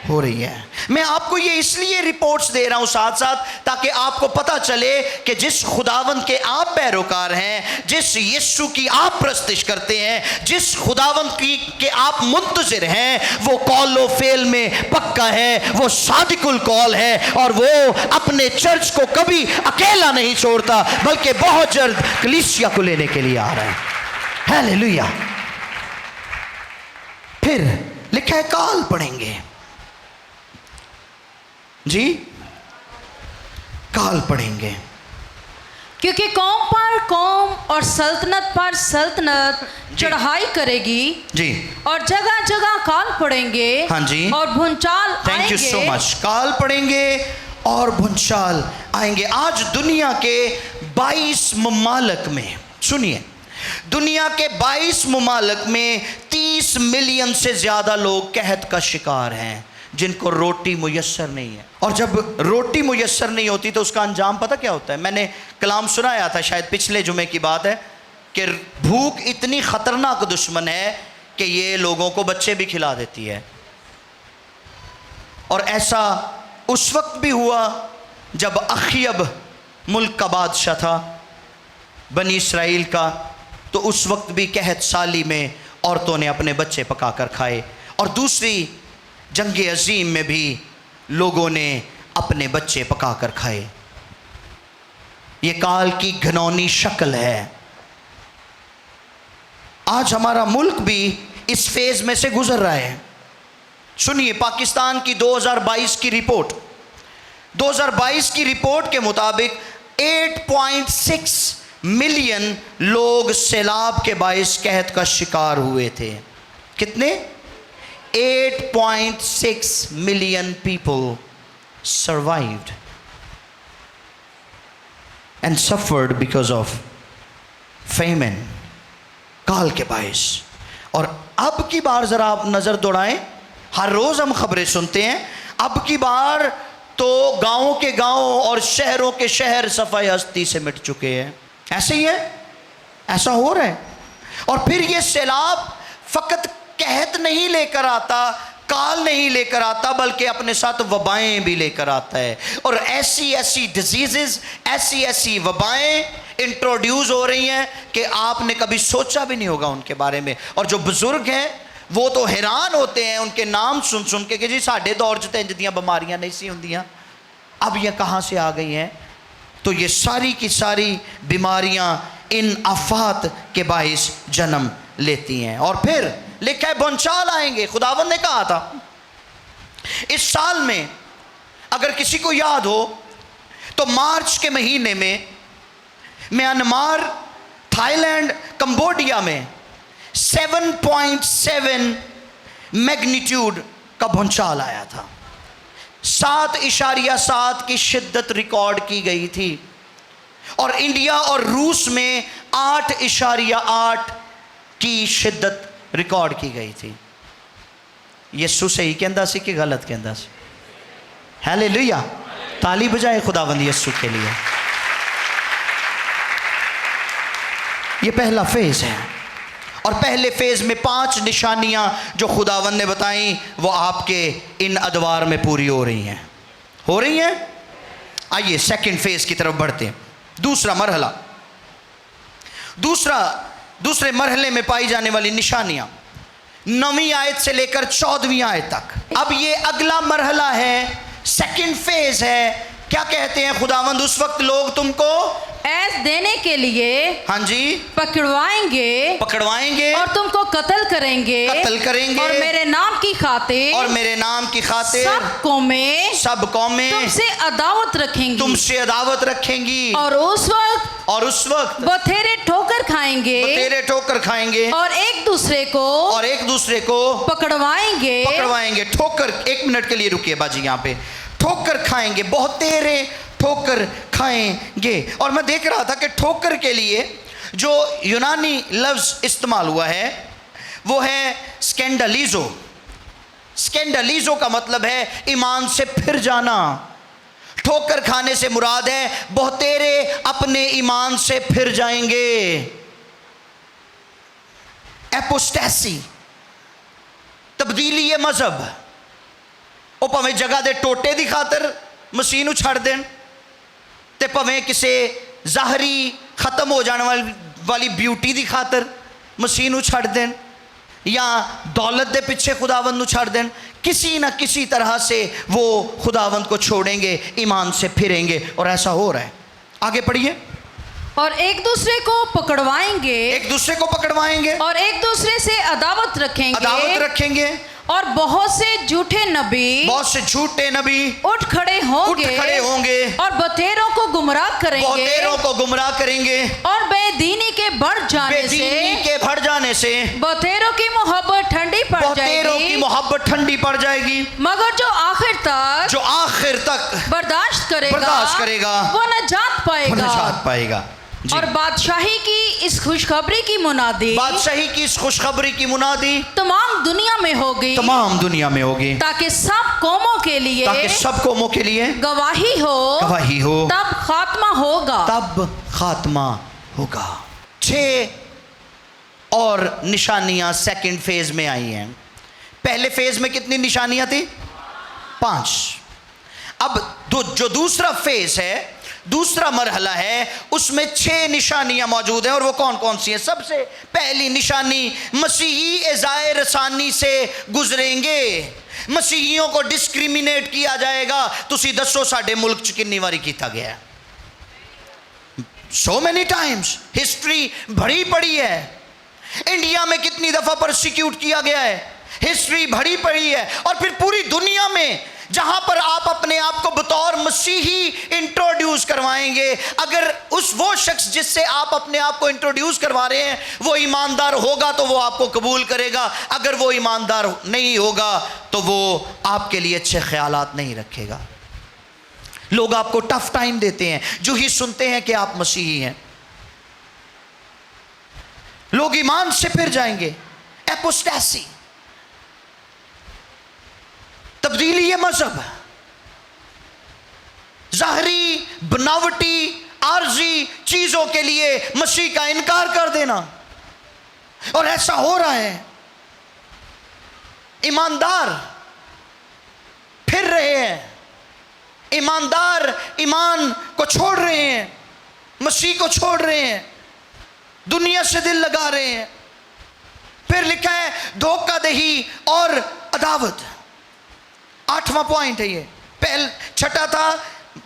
हो रही है। मैं आपको ये इसलिए रिपोर्ट्स दे रहा हूं साथ साथ, ताकि आपको पता चले कि जिस खुदावंद के आप पैरोकार हैं, जिस यीशु की आप प्रस्तिश करते हैं, जिस खुदावंद की के आप मुंतजिर हैं, वो कौल फेल में पक्का है, वो सादिकुल कौल है, और वो अपने चर्च को कभी अकेला नहीं छोड़ता, बल्कि बहुत जल्द कलीसिया को लेने के लिए आ रहा है। हालेलुया। फिर लिखा है काल पड़ेंगे। जी, काल पड़ेंगे, क्योंकि कौम पर कौम और सल्तनत पर सल्तनत चढ़ाई करेगी जी, और जगह जगह काल पड़ेंगे। हाँ जी, और भूचाल आएंगे। Thank you so much. काल पड़ेंगे और भूचाल आएंगे। आज दुनिया के 22 ममालिक में, सुनिए, दुनिया के 22 ममालिक में 30 मिलियन से ज्यादा लोग कहत का शिकार हैं, जिनको रोटी मुयस्सर नहीं है। और जब रोटी मुयस्सर नहीं होती तो उसका अंजाम पता क्या होता है? मैंने कलाम सुनाया था, शायद पिछले जुमे की बात है, कि भूख इतनी खतरनाक दुश्मन है कि ये लोगों को बच्चे भी खिला देती है। और ऐसा उस वक्त भी हुआ जब अखयब मुल्क का बादशाह था बनी इसराइल का, तो उस वक्त भी कहत साली में औरतों ने अपने बच्चे पका कर खाए। और दूसरी जंग अजीम में भी लोगों ने अपने बच्चे पका कर खाए। ये काल की घिनौनी शक्ल है। आज हमारा मुल्क भी इस फेज में से गुजर रहा है। सुनिए, पाकिस्तान की 2022 की रिपोर्ट, 2022 की रिपोर्ट के मुताबिक 8.6 मिलियन लोग सैलाब के बाइस कहत का शिकार हुए थे। कितने? 8.6 million people survived. and suffered because of famine, काल के बायस। और अब की बार ज़रा आप नज़र दौड़ाएं, हर रोज़ हम खबरें सुनते हैं, अब की बार तो गाँवों के गाँव और शहरों के शहर सफ़ाई हस्ती से मिट चुके हैं। ऐसे ही है, ऐसा हो रहा है। और फिर ये सैलाब फ़कत कहत नहीं लेकर आता, काल नहीं लेकर आता, बल्कि अपने साथ वबाएं भी लेकर आता है। और ऐसी ऐसी डिजीज़ेस, ऐसी ऐसी वबाएं इंट्रोड्यूस हो रही हैं कि आपने कभी सोचा भी नहीं होगा उनके बारे में। और जो बुज़ुर्ग हैं वो तो हैरान होते हैं उनके नाम सुन सुन के कि जी साढ़े दौर च तो इंज दियां बीमारियां नहीं सी हुंदियां, अब ये कहाँ से आ गई हैं। तो ये सारी की सारी बीमारियां इन आफात के बाइस जन्म लेती हैं। और फिर लिखा है भूचाल आएंगे। खुदावंद ने कहा था इस साल में, अगर किसी को याद हो तो मार्च के महीने में म्यांमार, थाईलैंड, कंबोडिया में 7.7 मैग्नीट्यूड का भूचाल आया था। 7.7 की शिद्दत रिकॉर्ड की गई थी। और इंडिया और रूस में 8.8 की शिद्दत रिकॉर्ड की गई थी। यीशु सही कहता सी कि गलत कहता सी? हालेलुया, ताली बजाए खुदावंद यीशु के लिए। ये पहला फेज है। और पहले फेज में 5 निशानियां जो खुदावंद ने बताई वो आपके इन अदवार में पूरी हो रही हैं। आइए सेकंड फेज की तरफ बढ़ते हैं। दूसरा मरहला, दूसरे मरहले में पाई जाने वाली निशानियां 9वीं आयत से लेकर 14वीं आयत तक। अब ये अगला मरहला है, सेकंड फेज है। क्या कहते हैं खुदावंद? उस वक्त लोग तुमको ऐस देने के लिए, हाँ जी, पकड़वाएंगे और तुमको कत्ल करेंगे और मेरे नाम की खातिर सब कौमें तुमसे अदावत रखेंगी। और उस वक्त बथेरे ठोकर खाएंगे और एक दूसरे को पकड़वाएंगे। ठोकर, 1 मिनट के लिए रुकिए बाजी, यहाँ पे ठोकर खाएंगे, बहुत तेरे ठोकर खाएंगे। और मैं देख रहा था कि ठोकर के लिए जो यूनानी लफ्ज़ इस्तेमाल हुआ है वो है स्कैंडलीज़ो। स्कैंडलीज़ो का मतलब है ईमान से फिर जाना। ठोकर खाने से मुराद है बहुत तेरे अपने ईमान से फिर जाएंगे। एपोस्टेसी, तब्दीली मजहब। ਉਹ ਭਾਵੇਂ ਜਗ੍ਹਾ ਦੇ ਟੋਟੇ ਦੀ ਖਾਤਰ ਮਸੀਹ ਨੂੰ ਛੱਡ ਦੇਣ ਤੇ ਭਾਵੇਂ ਕਿਸੇ ਜ਼ਾਹਰੀ ਖਤਮ ਹੋ ਜਾਣ ਵਾਲੀ ਬਿਊਟੀ ਦੀ ਖਾਤਰ ਮਸੀਹ ਨੂੰ ਛੱਡ ਦੇਣ या दौलत के पीछे खुदावंद को छाड़ दें, किसी ना किसी तरह से वो खुदावंद को छोड़ेंगे, ईमान से फिरेंगे। और ऐसा हो रहा है। आगे पढ़िए। और एक दूसरे को पकड़वाएंगे और एक दूसरे से अदावत रखेंगे और बहुत से झूठे नबी उठ खड़े होंगे और बतेरों को गुमराह करेंगे और बेदीनी के बढ़ जाने से बतेरों की मोहब्बत ठंडी पड़ जाएगी। मगर जो आखिर तक बर्दाश्त करेगा वो नजात पाएगा। और बादशाही की इस खुशखबरी की मुनादी तमाम दुनिया में होगी ताकि सब कौमों के लिए गवाही हो, तब खात्मा होगा। 6 और निशानियां सेकंड फेज में आई हैं। पहले फेज में कितनी निशानियां थी? 5। अब जो दूसरा फेज है, दूसरा मरहला है, उसमें 6 निशानियां मौजूद हैं। और वो कौन कौन सी हैं? सबसे पहली निशानी, मसीही एज़ाए रसानी से गुजरेंगे। मसीहियों को डिस्क्रिमिनेट किया जाएगा। तुसी दसो साडे मुल्क च कितनी बारी किया गया है? So many times. हिस्ट्री भरी पड़ी है। इंडिया में कितनी दफ़ा परसिक्यूट किया गया है? हिस्ट्री भरी पड़ी है। और फिर पूरी दुनिया में जहां पर आप अपने आप को बतौर मसीही इंट्रोड्यूस करवाएंगे, अगर वो शख्स जिससे आप अपने आप को इंट्रोड्यूस करवा रहे हैं वो ईमानदार होगा तो वो आपको कबूल करेगा। अगर वो ईमानदार नहीं होगा तो वो आपके लिए अच्छे ख्यालात नहीं रखेगा। लोग आपको टफ टाइम देते हैं जो ही सुनते हैं कि आप मसीही हैं। लोग ईमान से फिर जाएंगे। एपोस्टेसी, तब्दीली मजहब, जाहरी बनावटी आर्जी चीजों के लिए मसीह का इनकार कर देना, और ऐसा हो रहा है। ईमानदार फिर रहे हैं, ईमानदार ईमान को छोड़ रहे हैं, मसीह को छोड़ रहे हैं, दुनिया से दिल लगा रहे हैं। फिर लिखा है धोखाधड़ी और अदावत। 8वां पॉइंट है ये। छठा था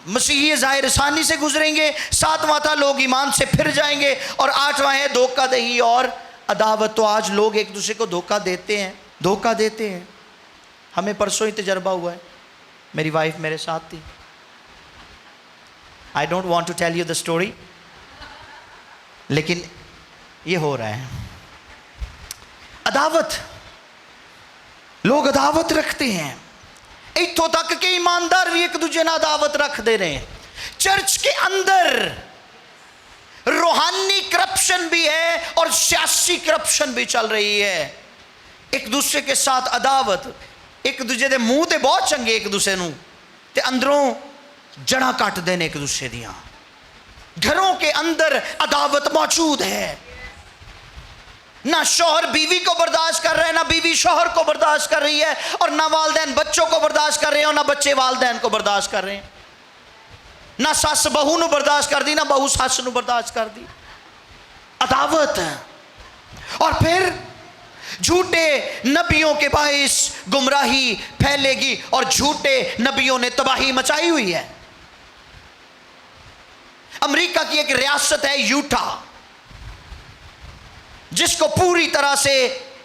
मसीही ज़ाहिर आसानी से गुजरेंगे, 7वां था लोग ईमान से फिर जाएंगे, और 8वां है धोखाधड़ी और अदावत। तो आज लोग एक दूसरे को धोखा देते हैं। हमें परसों ही तजर्बा हुआ है, मेरी वाइफ मेरे साथ थी। I don't want to tell you the story, लेकिन ये हो रहा है। अदावत, लोग अदावत रखते हैं, इत्थों तक के ईमानदार भी एक दूसरे ना अदावत रख दे रहे हैं। चर्च के अंदर रूहानी करप्शन भी है और सियासी करप्शन भी चल रही है। एक दूसरे के साथ अदावत, एक दूसरे के मुंह ते बहुत चंगे एक दूसरे नूं ते अंदरों जड़ा कट देने एक दूसरे दियां। घरों के अंदर अदावत मौजूद है। ना शौहर बीवी को बर्दाश्त कर रहे हैं, ना बीवी शौहर को बर्दाश्त कर रही है, और ना वालदैन बच्चों को बर्दाश्त कर रहे हैं, और ना बच्चे वालदैन को बर्दाश्त कर रहे हैं। ना सस बहू नूं बर्दाश्त कर दी, ना बहू सस नूं बर्दाश्त कर दी। अदावत। और फिर झूठे नबियों के बाइस गुमराही फैलेगी, और झूठे नबियों ने तबाही मचाई हुई है। अमेरिका की एक रियासत है यूटा, जिसको पूरी तरह से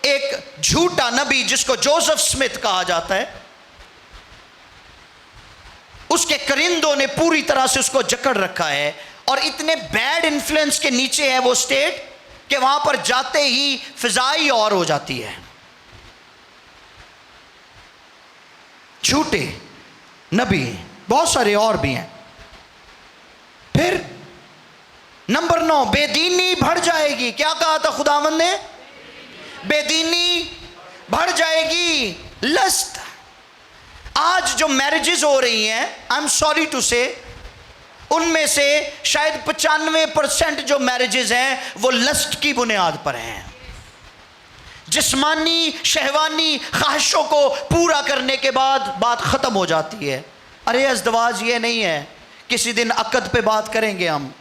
एक झूठा नबी, जिसको जोसेफ स्मिथ कहा जाता है, उसके करिंदों ने पूरी तरह से उसको जकड़ रखा है। और इतने बैड इन्फ्लुएंस के नीचे है वो स्टेट कि वहां पर जाते ही फिजाई और हो जाती है। झूठे नबी बहुत सारे और भी हैं। फिर नंबर 9, बेदीनी बढ़ जाएगी। क्या कहा था खुदावंद ने? बेदीनी बढ़ जाएगी। लस्ट। आज जो मैरिजेस हो रही हैं, आई एम सॉरी टू से, उनमें से शायद 95% जो मैरिजेस हैं वो लस्ट की बुनियाद पर हैं। जिस्मानी शहवानी ख्वाहिशों को पूरा करने के बाद बात ख़त्म हो जाती है। अरे अज़दवाज ये नहीं है, किसी दिन अक़द पे बात करेंगे हम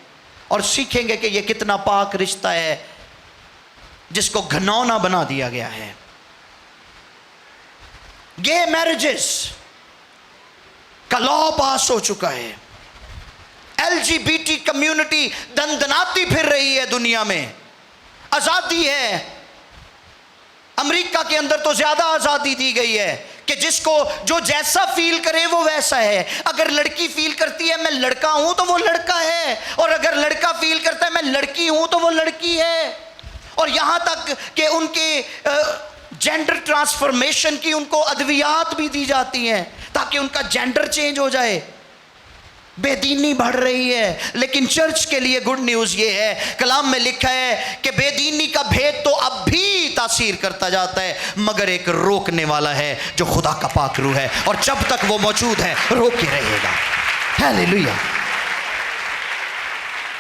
और सीखेंगे कि ये कितना पाक रिश्ता है जिसको घिनौना बना दिया गया है। गे मैरिजेस का लॉ पास हो चुका है। LGBT कम्युनिटी दंदनाती फिर रही है दुनिया में। आज़ादी है। अमेरिका के अंदर तो ज़्यादा आज़ादी दी गई है कि जिसको जो जैसा फील करे वो वैसा है। अगर लड़की फील करती है मैं लड़का हूं तो वो लड़का है, और अगर लड़का फील करता है मैं लड़की हूं तो वो लड़की है। और यहां तक कि उनके जेंडर ट्रांसफॉर्मेशन की उनको अद्वियात भी दी जाती हैं ताकि उनका जेंडर चेंज हो जाए। बेदीनी बढ़ रही है। लेकिन चर्च के लिए गुड न्यूज़ ये है, कलाम में लिखा है कि बेदीनी का भेद तो अब भी तासीर करता जाता है, मगर एक रोकने वाला है जो खुदा का पाक रूह है, और जब तक वो मौजूद है रोके रहेगा। हालेलुया।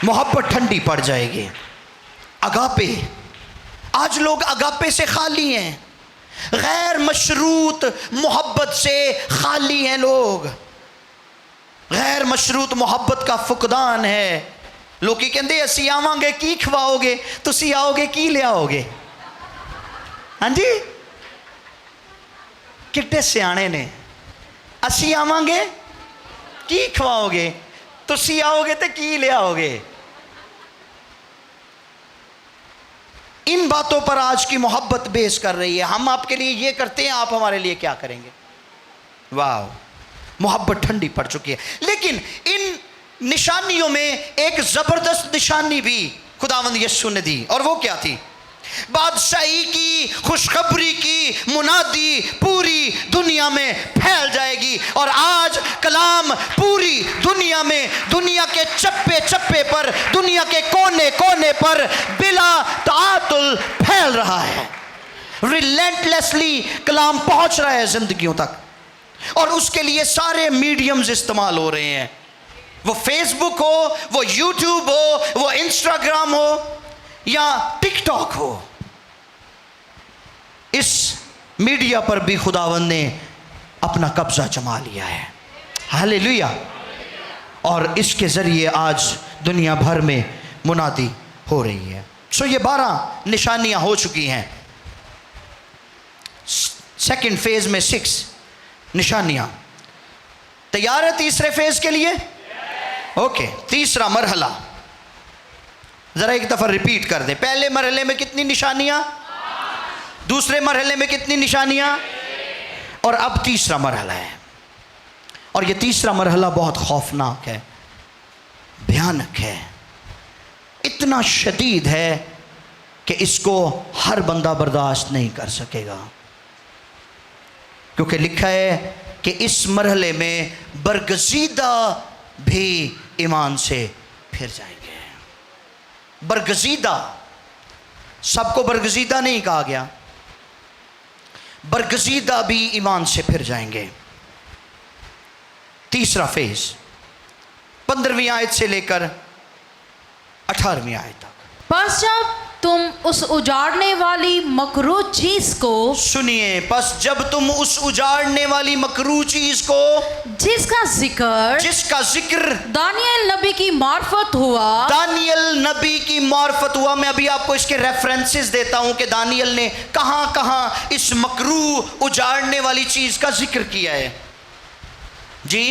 मोहब्बत ठंडी पड़ जाएगी। अगापे, आज लोग अगापे से खाली हैं, गैर मशरूत मोहब्बत से खाली हैं लोग। गैर मशरूत मोहब्बत का फुकदान है। लोग की कहते असी आवांगे की खवाओगे, तुसी आओगे की ले आओगे। हाँ जी, कितने सियाने ने। असी आवांगे की खवाओगे, तुसी आओगे तो की ले आओगे। इन बातों पर आज की मोहब्बत बेस कर रही है। हम आपके लिए ये करते हैं, आप हमारे लिए क्या करेंगे। वाह, मोहब्बत ठंडी पड़ चुकी है। लेकिन इन निशानियों में एक ज़बरदस्त निशानी भी खुदावंद यीशु ने दी, और वो क्या थी? बादशाही की खुशखबरी की मुनादी पूरी दुनिया में फैल जाएगी। और आज कलाम पूरी दुनिया में, दुनिया के चप्पे चप्पे पर, दुनिया के कोने कोने पर बिला तातुल फैल रहा है। रिलेंटलेसली कलाम पहुंच रहा है जिंदगियों तक, और उसके लिए सारे मीडियम्स इस्तेमाल हो रहे हैं। वो फेसबुक हो, वो यूट्यूब हो, वो इंस्टाग्राम हो या टिकटॉक हो, इस मीडिया पर भी खुदावंद ने अपना कब्जा जमा लिया है। हालेलुया। और इसके जरिए आज दुनिया भर में मुनादी हो रही है। सो ये 12 निशानियां हो चुकी हैं। सेकंड फेज में 6 निशानियां। तैयार है तीसरे फेज के लिए? ओके, तीसरा मरहला जरा एक दफा रिपीट कर दे। पहले मरहले में कितनी निशानियां, दूसरे मरहले में कितनी निशानियां, और अब तीसरा मरहला है। और ये तीसरा मरहला बहुत खौफनाक है, भयानक है, इतना शदीद है कि इसको हर बंदा बर्दाश्त नहीं कर सकेगा। क्योंकि लिखा है कि इस मरहले में बरगजीदा भी ईमान से फिर जाएंगे। बरगजीदा, सबको बरगजीदा नहीं कहा गया, बरगजीदा भी ईमान से फिर जाएंगे। तीसरा फेज 15वीं आयत से लेकर 18वीं आयत तक। बस जब तुम उस उजाड़ने वाली मकरूह चीज को, सुनिए, बस जब तुम उस उजाड़ने वाली मकरूह चीज को, जिसका जिक्र दानियल नबी की मार्फत हुआ, दानियल नबी की मार्फत हुआ। मैं अभी आपको इसके रेफरेंसेस देता हूं कि दानियल ने कहां कहां इस मकरूह उजाड़ने वाली चीज का जिक्र किया है। जी,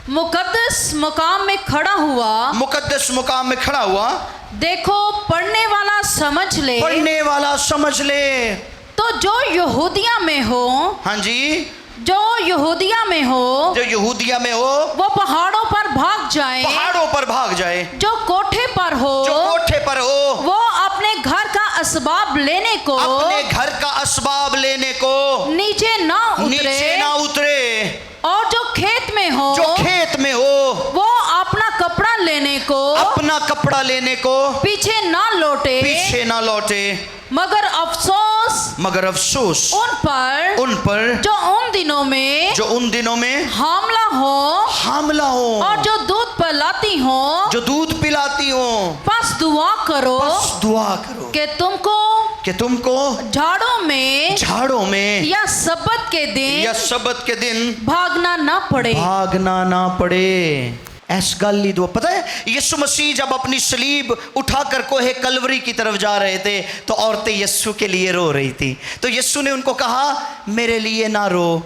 मुकद्दस मुकाम में खड़ा हुआ, मुकद्दस मुकाम में खड़ा हुआ। देखो पढ़ने वाला समझ ले, पढ़ने वाला समझ ले। तो जो यहूदिया में हो, हाँ जी, जो यहूदिया में हो, जो यहूदिया में हो वो पहाड़ों पर भाग जाए, पहाड़ों पर भाग जाए। जो कोठे पर हो, जो कोठे पर हो, वो अपने घर का असबाब लेने को, अपने घर का असबाब लेने को नीचे ना उतरे। और जो खेत में हो, जो खेत में हो, वो अपना कपड़ा लेने को, अपना कपड़ा लेने को पीछे ना लौटे। मगर अफसोस उन पर जो उन दिनों में हामला हो और जो दूध पिलाती हो। बस दुआ करो कि तुमको झाड़ों में या सब्बत के दिन भागना ना पड़े। ऐस गल ही दुआ। पता है, यीशु मसीह जब अपनी सलीब उठाकर कोहे कलवरी की तरफ जा रहे थे तो औरतें यीशु के लिए रो रही थी। तो यीशु ने उनको कहा, मेरे लिए ना रो,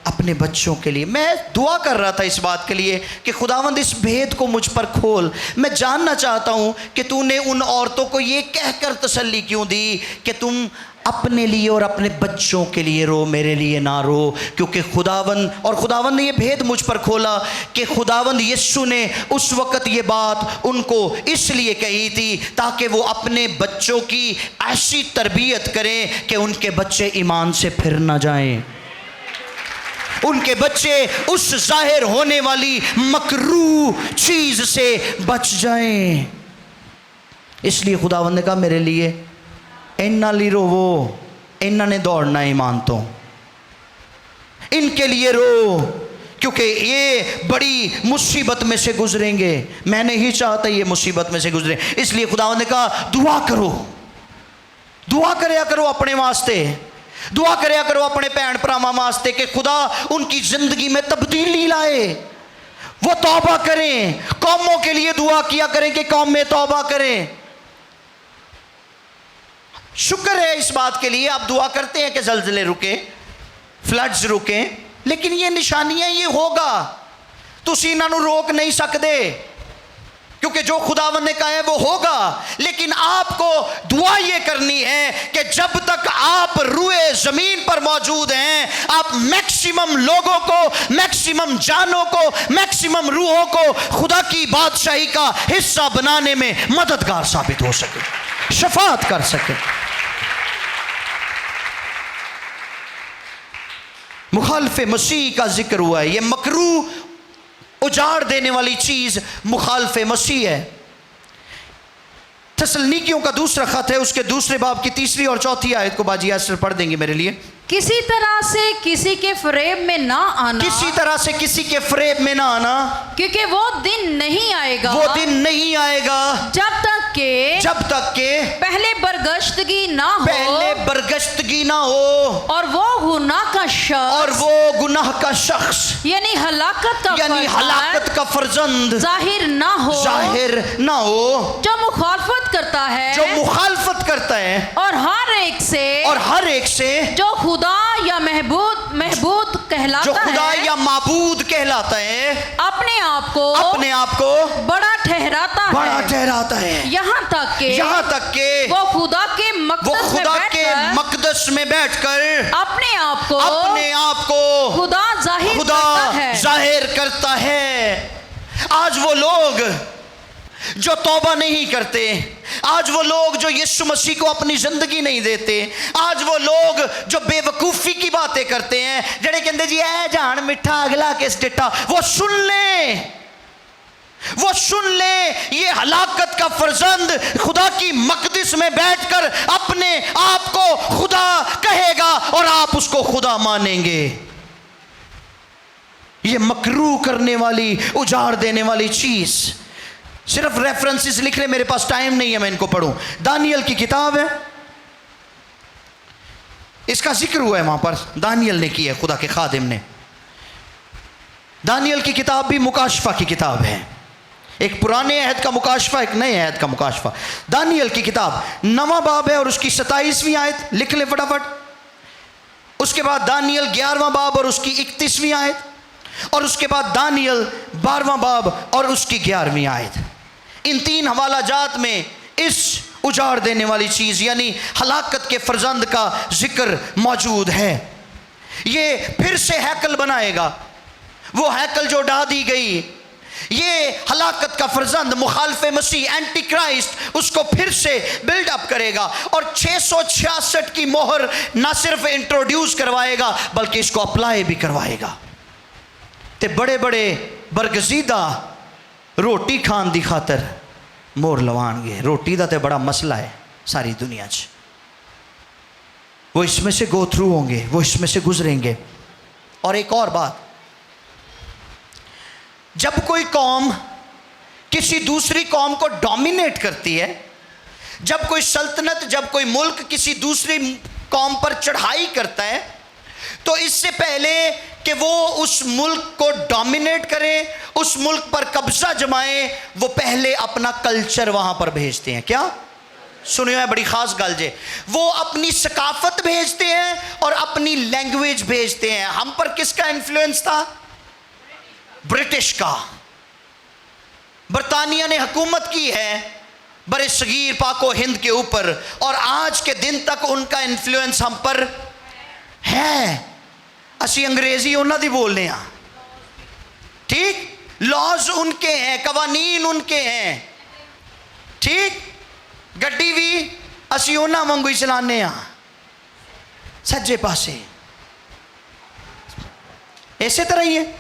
अपने बच्चों के लिए। मैं दुआ कर रहा था इस बात के लिए कि खुदावंद इस भेद को मुझ पर खोल। मैं जानना चाहता हूँ कि तूने उन औरतों को ये कहकर तसल्ली क्यों दी कि तुम अपने लिए और अपने बच्चों के लिए रो, मेरे लिए ना रो। क्योंकि खुदावंद ने ये भेद मुझ पर खोला कि खुदावंद यीशु ने उस वक़्त ये बात उनको इसलिए कही थी ताकि वो अपने बच्चों की ऐसी तरबियत करें कि उनके बच्चे ईमान से फिर ना जाएं, उनके बच्चे उस जाहिर होने वाली मकरूह चीज से बच जाएं। इसलिए खुदावंद ने कहा, मेरे लिए इन्ना ली रोवो, इन्ना ने दौड़ना ईमान तो, इनके लिए रो, क्योंकि ये बड़ी मुसीबत में से गुजरेंगे। मैं नहीं चाहता ये मुसीबत में से गुजरे। इसलिए खुदावंद ने कहा, दुआ करो, दुआ करया करो अपने वास्ते, दुआ करया करो अपने भैन भरावां वास्ते कि खुदा उनकी जिंदगी में तब्दीली लाए, वो तौबा करें। कौमों के लिए दुआ किया करें कि कौम में तौबा करें। शुक्र है इस बात के लिए, आप दुआ करते हैं कि जल्जले रुके, फ्लड्स रुके, लेकिन ये निशानियां ये होगा, तुसी इन्हां नूं रोक नहीं सकते, क्योंकि जो खुदावंद ने कहा है वो होगा। लेकिन आपको दुआ ये करनी है कि जब तक आप रूए जमीन पर मौजूद हैं, आप मैक्सिमम लोगों को, मैक्सिमम जानों को, मैक्सिमम रूहों को खुदा की बादशाही का हिस्सा बनाने में मददगार साबित हो सके, शफाअत कर सके। मुखालफ मसीह का जिक्र हुआ है। ये मकरू उजाड़ देने वाली चीज मुखालफ मसीह है। तसलनीकियों का दूसरा खत है, उसके दूसरे बाब की 3 और 4 आयत को बाजी यासर पढ़ देंगे मेरे लिए। किसी तरह से किसी के फरेब में ना आना, किसी तरह से किसी के फरेब में ना आना, क्योंकि वो दिन नहीं आएगा, वो दिन नहीं आएगा जब तक के पहले बरगश्तगी ना हो, पहले बरगश्तगी ना हो, और वो गुनाह का शख्स यानी हलाकत का फर्जंद जाहिर ना हो, जो मुखालफत करता है और हर एक से जो खुदा या महबूद माबूद कहलाता है, अपने आप को बड़ा ठहराता है, यहाँ तक के वो खुदा के मकदस में बैठकर अपने आप को खुदा जाहिर करता है। आज वो लोग जो तौबा नहीं करते, आज वो लोग जो यीशु मसीह को अपनी जिंदगी नहीं देते, आज वो लोग जो बेवकूफ़ी की बातें करते हैं, जड़े कहते जी ऐ जान मिठा अगला किस डिट्टा, वो सुन ले ये हलाकत का फर्जंद खुदा की मकदस में बैठकर अपने आप को खुदा कहेगा और आप उसको खुदा मानेंगे। ये मकरू करने वाली, उजाड़ देने वाली चीज। सिर्फ रेफरेंसेस लिख रहे, मेरे पास टाइम नहीं है मैं इनको पढ़ूं। दानियल की किताब है, इसका जिक्र हुआ है वहां पर, दानियल ने किया, खुदा के खादिम ने। दानियल की किताब भी मुकाशफा की किताब है, एक पुराने अहद का मुकाशफा, एक नए अहद का मुकाशफा। दानियल की किताब 9वां बाब है और उसकी 27वीं आयत लिख ले फटाफट। उसके बाद दानियल 11वां बाब और उसकी 31वीं आयत, और उसके बाद दानियल 12वां बाब और उसकी 11वीं आयत। इन 3 हवाला जात में इस उजाड़ देने वाली चीज़ यानी हलाकत के फर्जंद का जिक्र मौजूद है। ये फिर से हैकल बनाएगा, वो हैकल जो ढा दी गई, ये हलाकत का फर्जंद मुखालफे मसीह एंटी क्राइस्ट उसको फिर से बिल्डअप करेगा और 666 की मोहर ना सिर्फ इंट्रोड्यूस करवाएगा बल्कि इसको अप्लाई भी करवाएगा। ते बड़े बड़े बरगजीदा रोटी खान दी खातर मोर लवानगे। रोटी का तो बड़ा मसला है सारी दुनिया च, वो इसमें से गो थ्रू होंगे, वो इसमें से गुजरेंगे। और एक और बात, जब कोई कौम किसी दूसरी कौम को डोमिनेट करती है, जब कोई सल्तनत, जब कोई मुल्क किसी दूसरी कौम पर चढ़ाई करता है, तो इससे पहले कि वो उस मुल्क को डोमिनेट करे, उस मुल्क पर कब्जा जमाए, वो पहले अपना कल्चर वहां पर भेजते हैं। क्या सुनियो है, बड़ी खास गल जे, वो अपनी सकाफत भेजते हैं और अपनी लैंग्वेज भेजते हैं। हम पर किसका इन्फ्लुएंस था? ब्रिटिश का। बरतानिया ने हुकूमत की है बरे सगीर पाको हिंद के ऊपर, और आज के दिन तक उनका इन्फ्लुएंस हम पर है। असी अंग्रेजी उन्होंने दी बोलने हैं, ठीक, लॉज उनके हैं, कवानीन उनके हैं, ठीक, गड्डी भी असी उन्होंने वांगू ही चलाने हैं सज्जे पासे, इसे तरह ही है।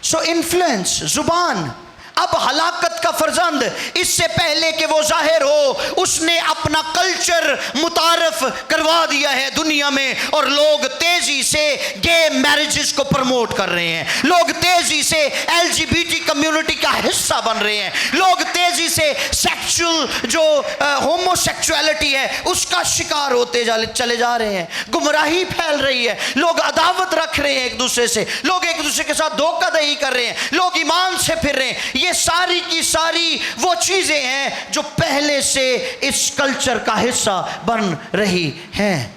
सो इन्फ्लुएंस, जुबान। अब हलाकत का फर्जंद इससे पहले कि वो जाहिर हो, उसने अपना कल्चर मुतारफ करवा दिया है दुनिया में, और लोग तेजी से गे मैरिजेस को प्रमोट कर रहे हैं, लोग तेजी से LGBT कम्युनिटी का हिस्सा बन रहे हैं, लोग तेजी से सेक्सुअल जो होमोसेक्सुअलिटी है उसका शिकार होते चले जा रहे हैं। गुमराही फैल रही है, लोग अदावत रख रहे हैं एक दूसरे से, लोग एक दूसरे के साथ धोखाधड़ी कर रहे हैं, लोग ईमान से फिर रहे हैं। ये सारी की सारी वो चीजें हैं जो पहले से इस कल्चर का हिस्सा बन रही हैं।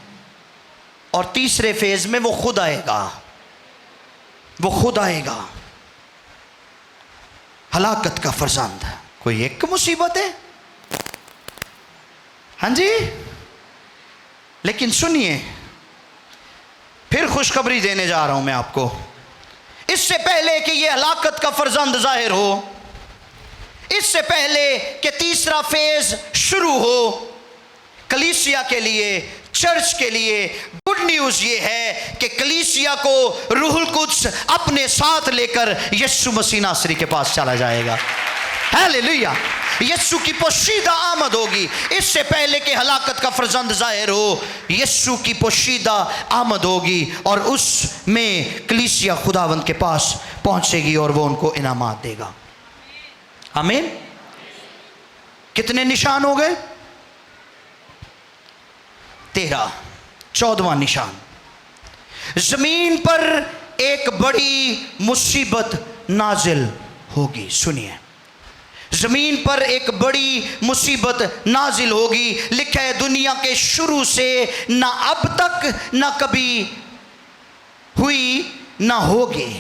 और तीसरे फेज में वो खुद आएगा, वो खुद आएगा। हलाकत का फर्जंद कोई एक मुसीबत है, हाँ जी, लेकिन सुनिए, फिर खुशखबरी देने जा रहा हूं मैं आपको। इससे पहले कि ये हलाकत का फर्जंद जाहिर हो, इससे पहले कि तीसरा फेज शुरू हो, कलीसिया के लिए, चर्च के लिए गुड न्यूज़ ये है कि कलीसिया को रूहुल कुद्स अपने साथ लेकर यीशु मसीह नासरी के पास चला जाएगा। हालेलुया। यीशु की पोशीदा आमद होगी। इससे पहले कि हलाकत का फर्जंद जाहिर हो, यीशु की पोशीदा आमद होगी और उसमें कलीसिया खुदावंद के पास पहुंचेगी और वो उनको इनामात देगा। आमीन। कितने निशान हो गए? 13। 14वां निशान, जमीन पर एक बड़ी मुसीबत नाजिल होगी। सुनिए, जमीन पर एक बड़ी मुसीबत नाजिल होगी। लिखा है दुनिया के शुरू से ना अब तक ना कभी हुई ना होगी।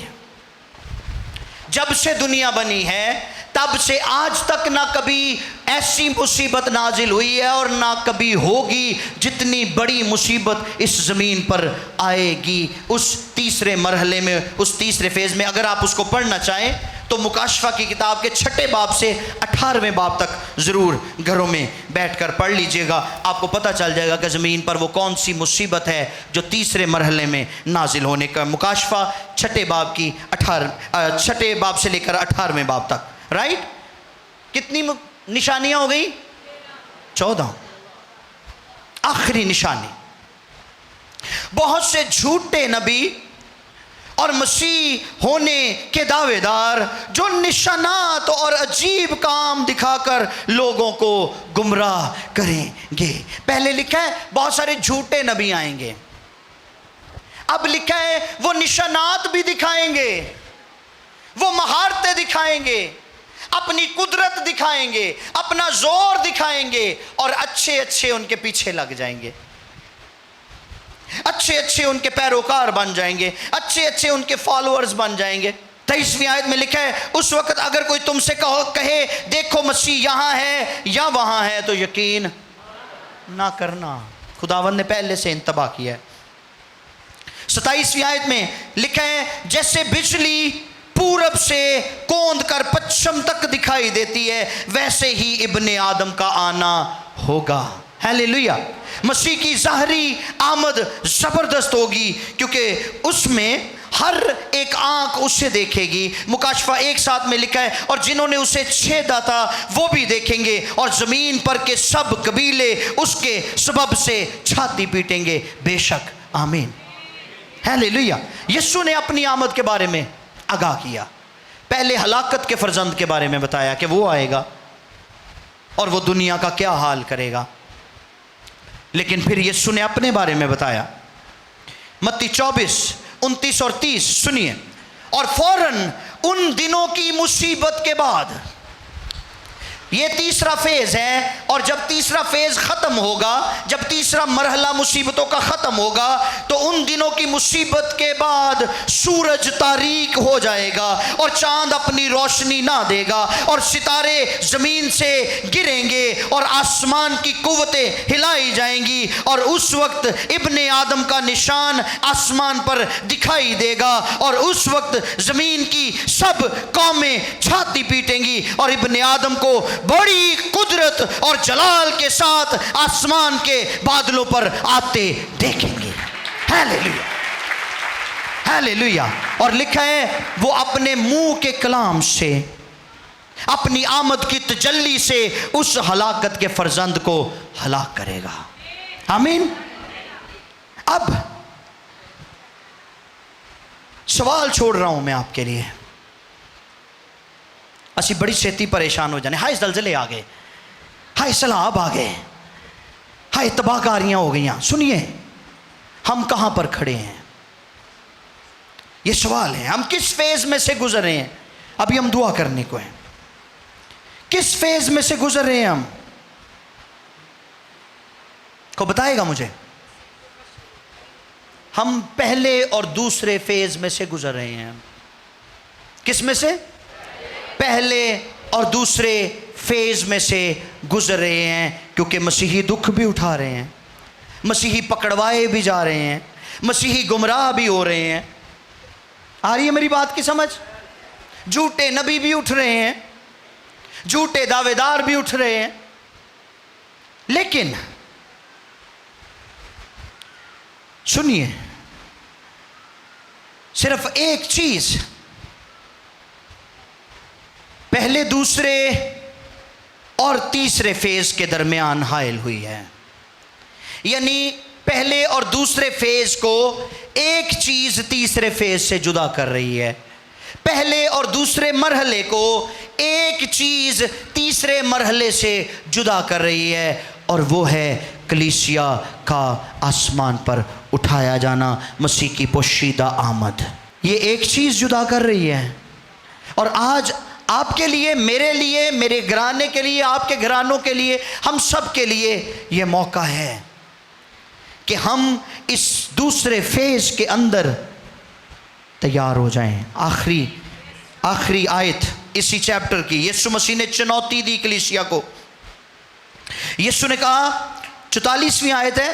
जब से दुनिया बनी है तब से आज तक ना कभी ऐसी मुसीबत नाजिल हुई है और ना कभी होगी जितनी बड़ी मुसीबत इस ज़मीन पर आएगी। उस तीसरे मरहले में, उस तीसरे फेज़ में, अगर आप उसको पढ़ना चाहें तो मुकाशफा की किताब के 6ठे बाब से 18वें बाब तक ज़रूर घरों में बैठकर पढ़ लीजिएगा। आपको पता चल जाएगा कि ज़मीन पर वो कौन सी मुसीबत है जो तीसरे मरहले में नाजिल होने का। मुकाशफा 6ठे बाब की 6ठे बाब से लेकर 18वें बाब तक। राइट? कितनी निशानियां हो गई? 14। आखिरी निशानी, बहुत से झूठे नबी और मसीह होने के दावेदार जो निशानात और अजीब काम दिखाकर लोगों को गुमराह करेंगे। पहले लिखा है बहुत सारे झूठे नबी आएंगे, अब लिखा है वो निशानात भी दिखाएंगे, वो महारतें दिखाएंगे, अपनी कुदरत दिखाएंगे, अपना जोर दिखाएंगे और अच्छे अच्छे उनके पीछे लग जाएंगे, अच्छे अच्छे उनके पैरोकार बन जाएंगे, अच्छे अच्छे उनके फॉलोअर्स बन जाएंगे। 23वीं आयत में लिखा है उस वक्त अगर कोई तुमसे कहे देखो मसीह यहाँ है या वहाँ है तो यकीन ना करना। खुदावंद ने पहले से इंतबा किया है। 27वीं आयत में लिखा है जैसे बिजली पूरब से कौंध कर पश्चिम तक दिखाई देती है वैसे ही इब्ने आदम का आना होगा। हालेलुया। मसीह की ज़ाहरी आमद ज़बरदस्त होगी क्योंकि उसमें हर एक आंख उसे देखेगी। मुकाशफा 1:7 में लिखा है और जिन्होंने उसे छेदा था वो भी देखेंगे और ज़मीन पर के सब कबीले उसके सबब से छाती पीटेंगे। बेशक। आमीन। हालेलुया। यीशु ने अपनी आमद के बारे में आगाह किया। पहले हलाकत के फर्जंद के बारे में बताया कि वो आएगा और वो दुनिया का क्या हाल करेगा, लेकिन फिर यीशु ने अपने बारे में बताया। मत्ती 24:29 और 30 सुनिए। और फौरन उन दिनों की मुसीबत के बाद, ये तीसरा फेज है, और जब तीसरा फेज खत्म होगा, जब तीसरा मरहला मुसीबतों का खत्म होगा तो उन दिनों की मुसीबत के बाद सूरज तारीक हो जाएगा और चांद अपनी रोशनी ना देगा और सितारे जमीन से गिरेंगे और आसमान की कुव्वतें हिलाई जाएंगी और उस वक्त इब्ने आदम का निशान आसमान पर दिखाई देगा और उस वक्त जमीन की सब कौमें छाती पीटेंगी और इब्ने आदम को बड़ी कुदरत और जलाल के साथ आसमान के बादलों पर आते देखेंगे। हालेलुया। हालेलुया। और लिखा है वो अपने मुंह के कलाम से, अपनी आमद की तजल्ली से उस हलाकत के फर्जंद को हलाक करेगा। आमीन। अब सवाल छोड़ रहा हूं मैं आपके लिए। असी बड़ी छेती परेशान हो जाने, हाय जलजले आ गए, हाय सैलाब आ गए, हाय तबाहकारियां हो गई। सुनिए, हम कहां पर खड़े हैं? ये सवाल है। हम किस फेज में से गुजर रहे हैं? अभी हम दुआ करने को हैं। किस फेज में से गुजर रहे हैं? हम को बताएगा मुझे? हम पहले और दूसरे फेज में से गुजर रहे हैं। किस में से? पहले और दूसरे फेज में से गुजर रहे हैं, क्योंकि मसीही दुख भी उठा रहे हैं, मसीही पकड़वाए भी जा रहे हैं, मसीही गुमराह भी हो रहे हैं। आ रही है मेरी बात की समझ? झूठे नबी भी उठ रहे हैं, झूठे दावेदार भी उठ रहे हैं। लेकिन सुनिए, सिर्फ एक चीज पहले, दूसरे और तीसरे फेज के दरमियान हायल हुई है। यानी पहले और दूसरे फेज को एक चीज तीसरे फेज से जुदा कर रही है। पहले और दूसरे मरहले को एक चीज तीसरे मरहले से जुदा कर रही है, और वो है कलीसिया का आसमान पर उठाया जाना, मसीह की पोशीदा आमद। ये एक चीज जुदा कर रही है। और आज आपके लिए, मेरे लिए, मेरे घराने के लिए, आपके घरानों के लिए, हम सब के लिए ये मौका है कि हम इस दूसरे फेज के अंदर तैयार हो जाएं। आखिरी आयत इसी चैप्टर की, यीशु मसीह ने चुनौती दी कलीसिया को। यीशु ने कहा, 44वीं आयत है,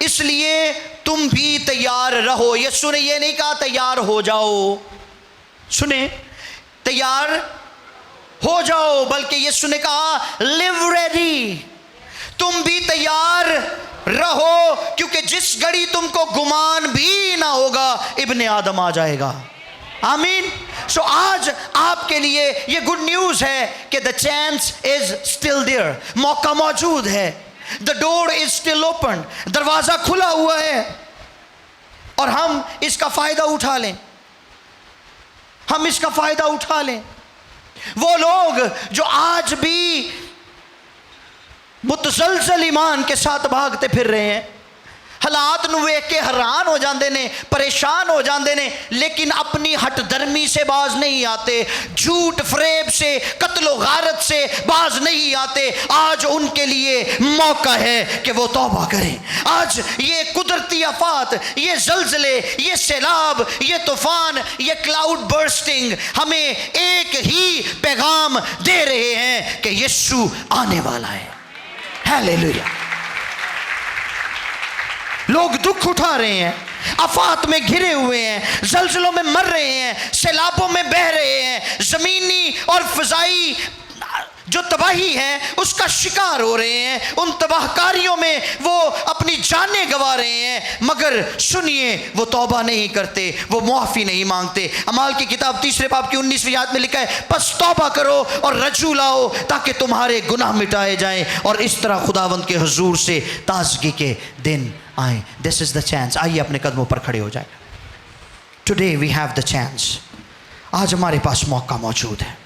इसलिए तुम भी तैयार रहो। यीशु ने यह नहीं कहा तैयार हो जाओ, सुने, तैयार हो जाओ, बल्कि यीशु ने कहा लिव रेडी, तुम भी तैयार रहो, क्योंकि जिस घड़ी तुमको गुमान भी ना होगा, इब्ने आदम आ जाएगा। आमीन। सो आज आपके लिए ये गुड न्यूज़ है कि the chance is still there, मौका मौजूद है। The door is still open, दरवाज़ा खुला हुआ है, और हम इसका फ़ायदा उठा लें, हम इसका फ़ायदा उठा लें। वो लोग जो आज भी मुतसलसल ईमान के साथ भागते फिर रहे हैं, हालात नूं वेख के हैरान हो जाते ने, परेशान हो जाते ने, लेकिन अपनी हटदर्मी से बाज नहीं आते, झूठ फरेब से, कत्लो गारत से बाज नहीं आते। आज उनके लिए मौका है कि वो तौबा करें। आज ये कुदरती आफात, ये जल्जले, ये सैलाब, ये तूफान, ये क्लाउड बर्स्टिंग हमें एक ही पैगाम दे रहे हैं कि यीशु आने वाला है। हालेलुया। लोग दुख उठा रहे हैं, आफात में घिरे हुए हैं, जल्जलों में मर रहे हैं, सैलाबों में बह रहे हैं, ज़मीनी और फ़िज़ाई जो तबाही है उसका शिकार हो रहे हैं। उन तबाहकारियों में वो अपनी जानें गंवा रहे हैं, मगर सुनिए, वो तौबा नहीं करते, वो मुआफ़ी नहीं मांगते। अमाल की किताब 3 बाब की 19वीं आयत में लिखा है, बस तौबा करो और रजू लाओ ताकि तुम्हारे गुनाह मिटाए जाएं, और इस तरह खुदावंद के हुजूर से ताज़गी के दिन आए। This is the chance. आइए अपने कदमों पर खड़े हो जाए। Today we have the chance. आज हमारे पास मौका मौजूद है।